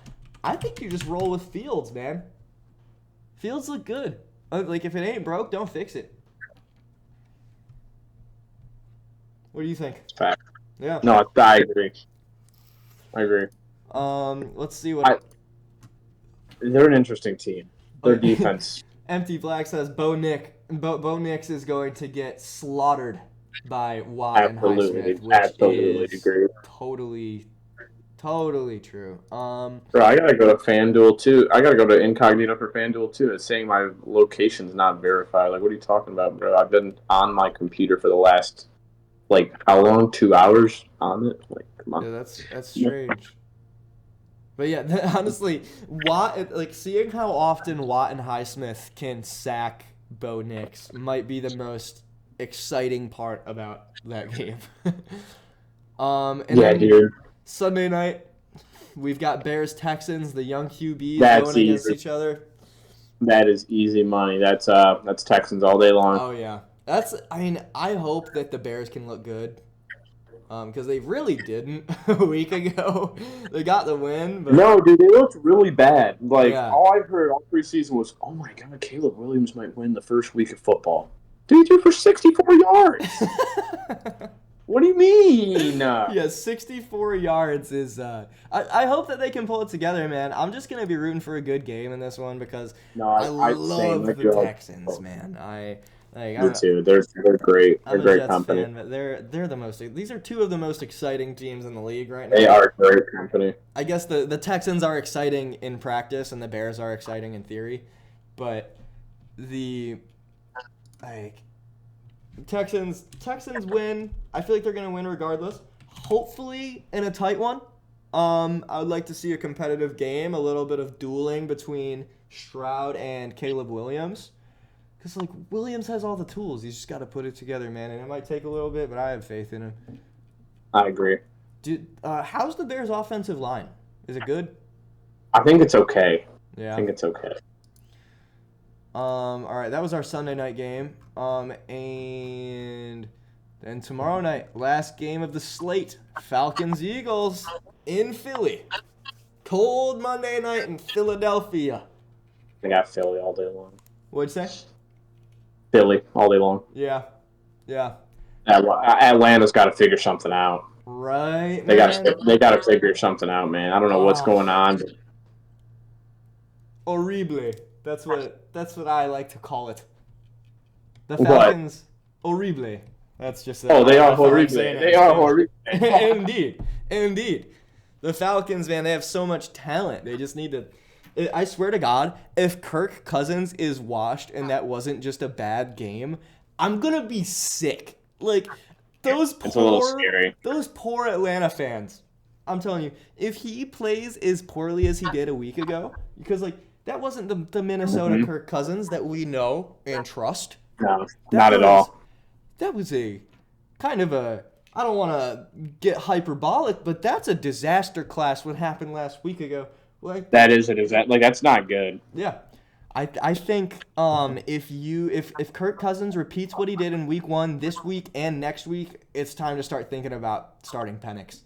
S1: I think you just roll with Fields, man. Fields look good. Like, if it ain't broke, don't fix it. What do you think?
S3: Fact.
S1: Yeah.
S3: No, I agree.
S1: Let's see what...
S3: They're an interesting team. Their defense.
S1: Empty Black says Bo Nix is going to get slaughtered by Watt and Highsmith, which
S3: Absolutely
S1: is
S3: agree.
S1: totally true.
S3: Bro, I gotta go to FanDuel too. I gotta go to Incognito for FanDuel too. It's saying my location's not verified. Like, what are you talking about, bro? I've been on my computer for the last, like, how long? 2 hours on it? Like, come on.
S1: Yeah, that's strange. But yeah, honestly, seeing how often Watt and Highsmith can sack Bo Nix might be the most exciting part about that game. And then
S3: dude.
S1: Sunday night, we've got Bears Texans, the young QBs
S3: That's
S1: going against
S3: easy.
S1: each other.
S3: That is easy money. That's Texans all day long.
S1: Oh yeah, I hope that the Bears can look good. Because they really didn't a week ago. They got the win, but
S3: No, dude, they looked really bad. Like,
S1: Yeah.
S3: all I've heard all preseason was, oh my god, Caleb Williams might win the first week of football. Dude, he threw for 64 yards. What do you mean?
S1: Yeah, 64 yards is. I hope that they can pull it together, man. I'm just gonna be rooting for a good game in this one because
S3: No,
S1: I
S3: same,
S1: love
S3: like,
S1: the
S3: you're like,
S1: Texans, man.
S3: Me too. They're great.
S1: I'm
S3: They're
S1: a
S3: great
S1: Jets
S3: company.
S1: fan, but they're the most. These are two of the most exciting teams in the league right now.
S3: They are great company.
S1: I guess the Texans are exciting in practice and the Bears are exciting in theory, but the Texans win. I feel like they're gonna win regardless. Hopefully in a tight one. I would like to see a competitive game, a little bit of dueling between Stroud and Caleb Williams. Because, like, Williams has all the tools. He's just got to put it together, man. And it might take a little bit, but I have faith in him.
S3: I agree.
S1: Dude, how's the Bears' offensive line? Is it good?
S3: I think it's okay.
S1: Yeah.
S3: I think it's okay.
S1: All right, that was our Sunday night game. And then tomorrow night, last game of the slate, Falcons-Eagles in Philly. Cold Monday night in Philadelphia.
S3: They got Philly all day long.
S1: What'd you say?
S3: Philly all day long.
S1: Yeah.
S3: Atlanta's got to figure something out.
S1: Right,
S3: They
S1: man.
S3: got to figure something out, man. I don't know what's going on. But
S1: Horrible. That's what I like to call it. The
S3: What?
S1: Falcons, horrible. That's just.
S3: they are
S1: I feel like
S3: horrible.
S1: saying it.
S3: They are horrible.
S1: Indeed. The Falcons, man, they have so much talent. They just need to. I swear to God, if Kirk Cousins is washed and that wasn't just a bad game, I'm gonna be sick. Like those
S3: It's a little scary.
S1: those poor Atlanta fans. I'm telling you, if he plays as poorly as he did a week ago, because like that wasn't the Minnesota Kirk Cousins that we know and trust.
S3: No, not at all.
S1: That was a kind of a. I don't want to get hyperbolic, but that's a disaster class. What happened last week ago? Like
S3: That is it. Is that like that's not good?
S1: yeah, I think if Kirk Cousins repeats what he did in week 1 this week and next week, it's time to start thinking about starting Penix.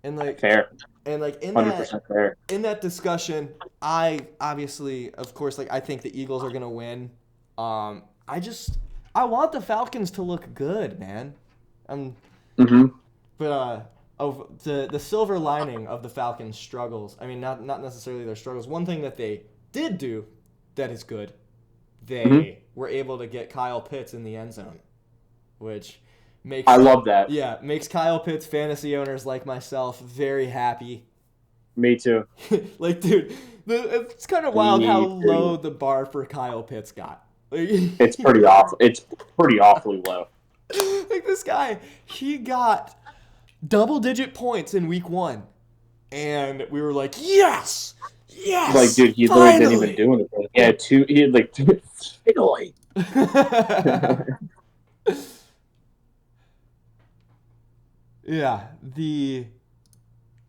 S1: And like
S3: Fair.
S1: and like
S3: 100% fair.
S1: in that discussion, I obviously, of course, like I think the Eagles are gonna win. I want the Falcons to look good, man. But the silver lining of the Falcons' struggles. I mean, not necessarily their struggles. One thing that they did do that is good, they were able to get Kyle Pitts in the end zone, which makes
S3: I love that.
S1: Yeah, makes Kyle Pitts fantasy owners like myself very happy.
S3: Me too.
S1: Like, dude, it's kind of wild how low the bar for Kyle Pitts got. Like,
S3: It's pretty awful. It's pretty awfully low.
S1: like this guy, he got double-digit points in week 1, and we were like, yes.
S3: Like, dude, he literally didn't even do anything. Yeah, he had like finally.
S1: Yeah, the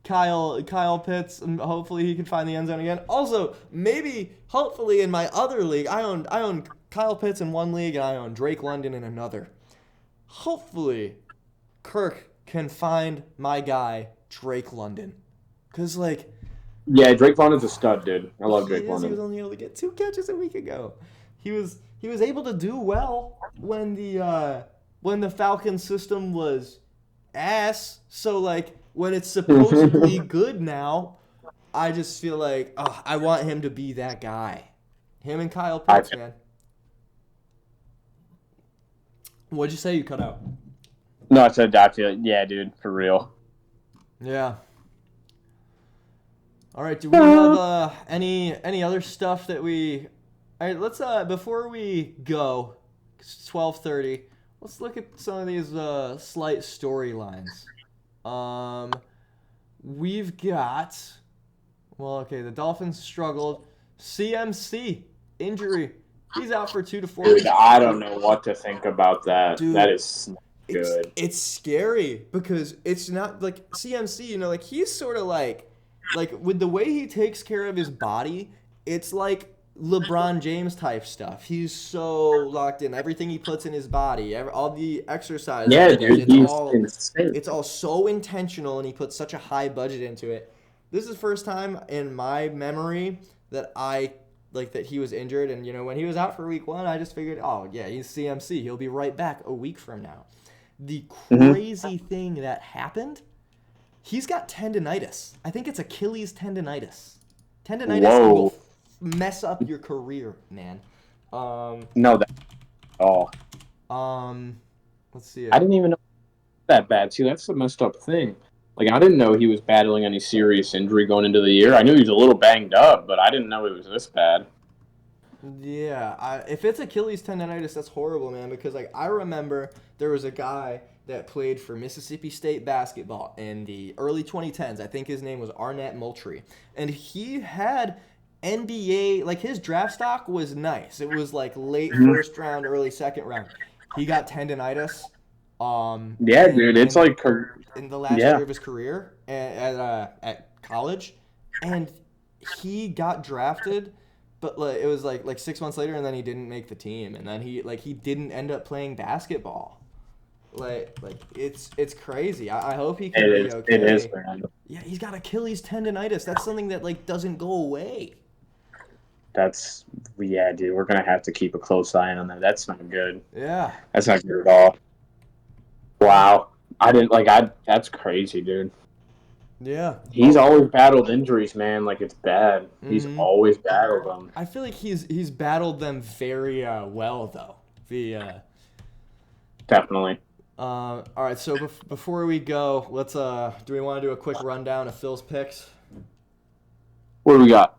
S1: Kyle Pitts, hopefully he can find the end zone again. Also, hopefully in my other league, I own Kyle Pitts in one league and I own Drake London in another. Hopefully Kirk can find my guy Drake London. Cause like
S3: Yeah, Drake London's a stud, dude. I love Drake
S1: He was
S3: London.
S1: only able to get 2 catches a week ago. He was able to do well when the Falcons system was ass. So like when it's supposedly good now, I just feel like I want him to be that guy. Him and Kyle Pitts, man. What'd you say? You cut out.
S3: No, I said Doctor. Yeah, dude, for real.
S1: Yeah. All right. Do we have any other stuff that we? All right. Let's before we go, it's 12:30. Let's look at some of these slight storylines. We've got. Well, okay. The Dolphins struggled. CMC injury. He's out for 2 to 4 weeks.
S3: Dude, I don't know what to think about that.
S1: Dude,
S3: that is not good.
S1: It's scary because it's not like CMC, you know, like he's sort of like with the way he takes care of his body, it's like LeBron James type stuff. He's so locked in. Everything he puts in his body, all the exercise.
S3: Yeah, dude, insane.
S1: It's all so intentional, and he puts such a high budget into it. This is the first time in my memory that that he was injured, and you know when he was out for week 1, I just figured, oh yeah, he's CMC. He'll be right back a week from now. The crazy thing that happened, he's got tendonitis. I think it's Achilles tendonitis. Tendonitis will mess up your career, man.
S3: No, that at all.
S1: Let's see.
S3: I didn't even know that bad. See, that's the messed up thing. Like, I didn't know he was battling any serious injury going into the year. I knew he was a little banged up, but I didn't know it was this bad.
S1: Yeah, if it's Achilles tendonitis, that's horrible, man, because, like, I remember there was a guy that played for Mississippi State basketball in the early 2010s. I think his name was Arnett Moultrie, and he had NBA, like, his draft stock was nice. It was, like, late first round, early second round. He got tendonitis.
S3: Yeah, dude, it's like
S1: in the last year of his career at college, and he got drafted, but like, it was like 6 months later, and then he didn't make the team, and then he didn't end up playing basketball. Like it's crazy. I hope he can be okay.
S3: It is, man.
S1: Yeah, he's got Achilles tendonitis. That's something that like doesn't go away.
S3: Yeah, dude. We're gonna have to keep a close eye on that. That's not good.
S1: Yeah,
S3: that's not good at all. Wow, that's crazy, dude.
S1: Yeah,
S3: he's always battled injuries, man. Like, it's bad. Mm-hmm. He's always battled them.
S1: I feel like he's battled them very well, though.
S3: Definitely.
S1: All right, so before we go, let's do we want to do a quick rundown of Phil's picks?
S3: What do we got?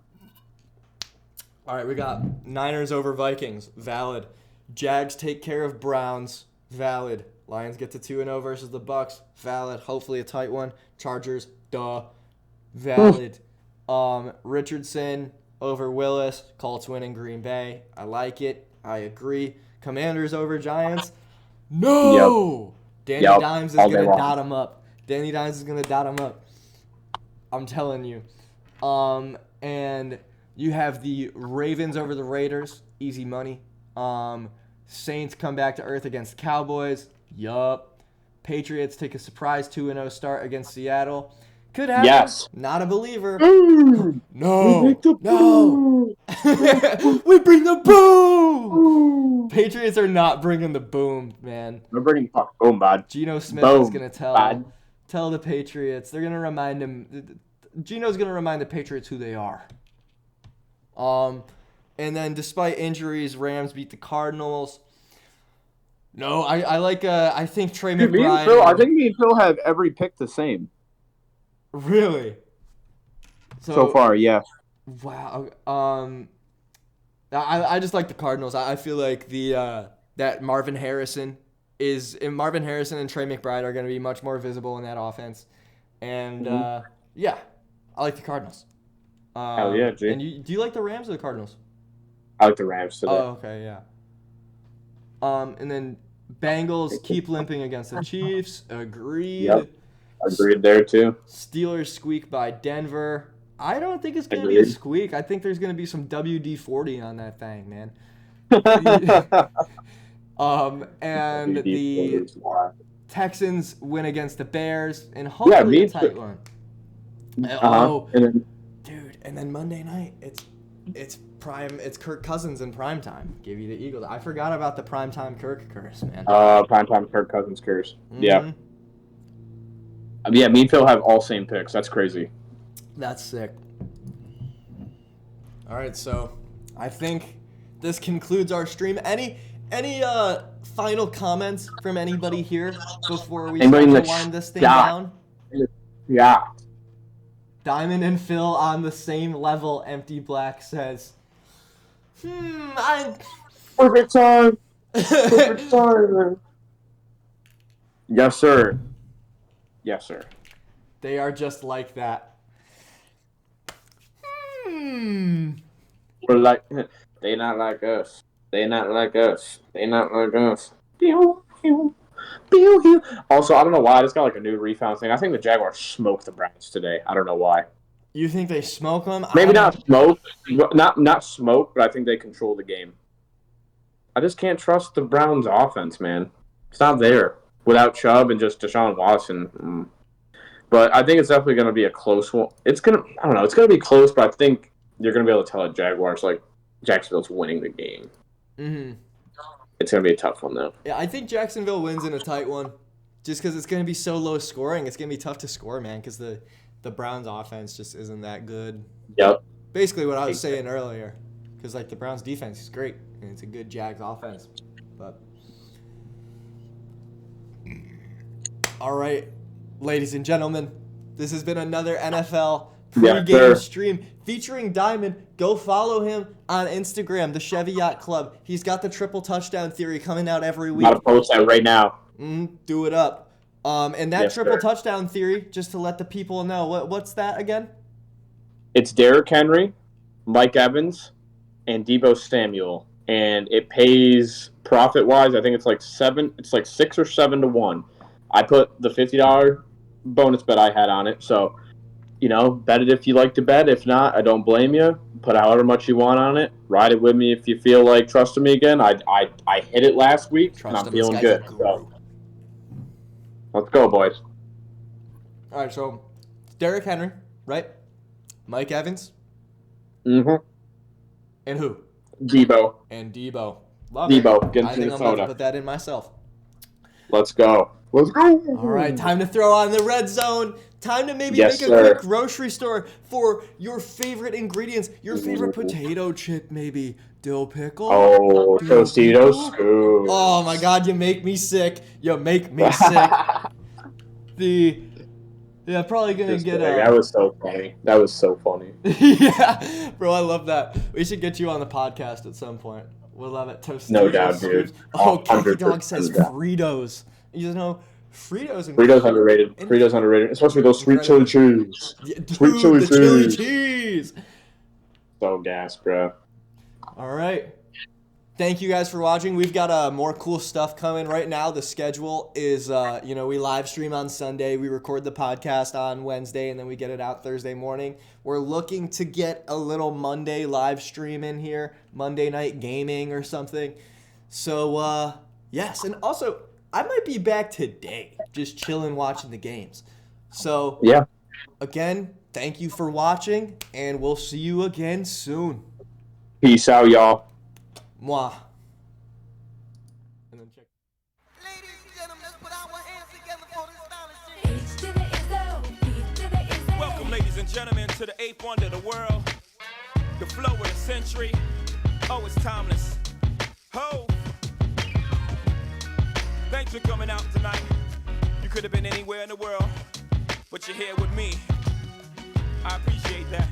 S1: All right, we got Niners over Vikings, valid. Jags take care of Browns, valid. Lions get to 2-0 versus the Bucks, valid. Hopefully a tight one. Chargers, valid. Richardson over Willis, Colts winning Green Bay. I like it. I agree. Commanders over Giants. No! Yep. Danny Dimes is going to dot him up. Danny Dimes is going to dot him up. I'm telling you. And you have the Ravens over the Raiders. Easy money. Saints come back to earth against Cowboys. Yup. Patriots take a surprise 2-0 start against Seattle. Could happen.
S3: Yes.
S1: Not a believer. No. No. We bring the boom. Patriots are not bringing the boom, man.
S3: We're bringing boom, bud.
S1: Geno Smith is going to tell the Patriots. They're going to remind him. Geno's going to remind the Patriots who they are. And then despite injuries, Rams beat the Cardinals. No, I think Trey McBride.
S3: I think me and Phil have every pick the same.
S1: Really?
S3: So far, yeah.
S1: Wow. I just like the Cardinals. I feel like that Marvin Harrison and Trey McBride are going to be much more visible in that offense. And yeah, I like the Cardinals.
S3: Hell yeah, G.
S1: And do you like the Rams or the Cardinals?
S3: I like the Rams today.
S1: Oh, okay, yeah. And then Bengals keep limping against the Chiefs. Agreed.
S3: Yep. Agreed there too.
S1: Steelers squeak by Denver. I don't think it's going to be a squeak. I think there's going to be some WD-40 on that thing, man. And the Texans win against the Bears, and hopefully a tight one. Dude, and then Monday night, it's Kirk Cousins in primetime. Give you the Eagles. I forgot about the primetime Kirk curse, man.
S3: Primetime Kirk Cousins curse. Mm-hmm. Yeah. Yeah, me and Phil have all same picks. That's crazy.
S1: That's sick. All right, so I think this concludes our stream. Any final comments from anybody here before we start to wind this thing down?
S3: Yeah.
S1: Diamond and Phil on the same level. Empty Black says,
S3: Perfect time. Perfect time. Yes, sir. Yes, sir.
S1: They are just like that.
S3: We're like, they not like us. They not like us. They not like us. Pew, pew, pew, pew. Also, I don't know why. I just got like a new refound thing. I think the Jaguars smoked the Browns today. I don't know why.
S1: You think they smoke them?
S3: Maybe not smoke. Not smoke, but I think they control the game. I just can't trust the Browns offense, man. It's not there without Chubb and just Deshaun Watson. But I think it's definitely going to be a close one. I don't know. It's going to be close, but I think you're going to be able to tell the Jaguars, like, Jacksonville's winning the game.
S1: Mm-hmm.
S3: It's going to be a tough one, though.
S1: Yeah, I think Jacksonville wins in a tight one. Just because it's going to be so low scoring. It's going to be tough to score, man, because the Browns offense just isn't that good.
S3: Yep.
S1: Basically what I was saying earlier. Because, like, the Browns defense is great. And it's a good Jags offense. But all right, ladies and gentlemen, this has been another NFL pregame stream featuring Diamond. Go follow him on Instagram, the Chevy Yacht Club. He's got the triple touchdown theory coming out every week.
S3: I'm going to post that right now.
S1: Do it up. And that triple touchdown theory, just to let the people know, what's that again? It's
S3: Derrick Henry, Mike Evans, and Deebo Samuel. And it pays profit-wise, I think it's like 6 or 7 to 1. I put the $50 bonus bet I had on it. So, bet it if you like to bet. If not, I don't blame you. Put however much you want on it. Ride it with me if you feel like trusting me again. I hit it last week, and I'm feeling good. So, let's go, boys.
S1: All right, so Derrick Henry, right? Mike Evans.
S3: Mm-hmm.
S1: And who?
S3: Deebo.
S1: Love
S3: Deebo.
S1: it. I think I'm about to put that in myself.
S3: Let's go. Let's go.
S1: All right, time to throw on the red zone. Time to maybe make a quick grocery store for your favorite ingredients. Your favorite potato chip, maybe. Dill pickle.
S3: Oh, Tostitos.
S1: Oh, my God, you make me sick. You make me sick. Yeah, probably going to get
S3: That was so funny.
S1: Yeah, bro, I love that. We should get you on the podcast at some point. We'll love it. Tostitos.
S3: No doubt, dude.
S1: Oh, Cocky Dog says Fritos. Fritos
S3: underrated. Fritos underrated. Especially those sweet chili cheese.
S1: Yeah, dude, chili cheese.
S3: So gas, bro.
S1: All right. Thank you guys for watching. We've got more cool stuff coming right now. The schedule is, we live stream on Sunday. We record the podcast on Wednesday, and then we get it out Thursday morning. We're looking to get a little Monday live stream in here, Monday night gaming or something. So, yes. And also, I might be back today, just chilling, watching the games. So,
S3: yeah.
S1: Again, thank you for watching, and we'll see you again soon.
S3: Peace out, y'all.
S1: Mwah.
S4: Ladies and gentlemen, let's put our hands together for this stylish.
S5: Welcome, ladies and gentlemen, to the 8th wonder of the world. The flow of the century. Oh, it's timeless. Ho! Thanks for coming out tonight. You could have been anywhere in the world, but you're here with me. I appreciate that.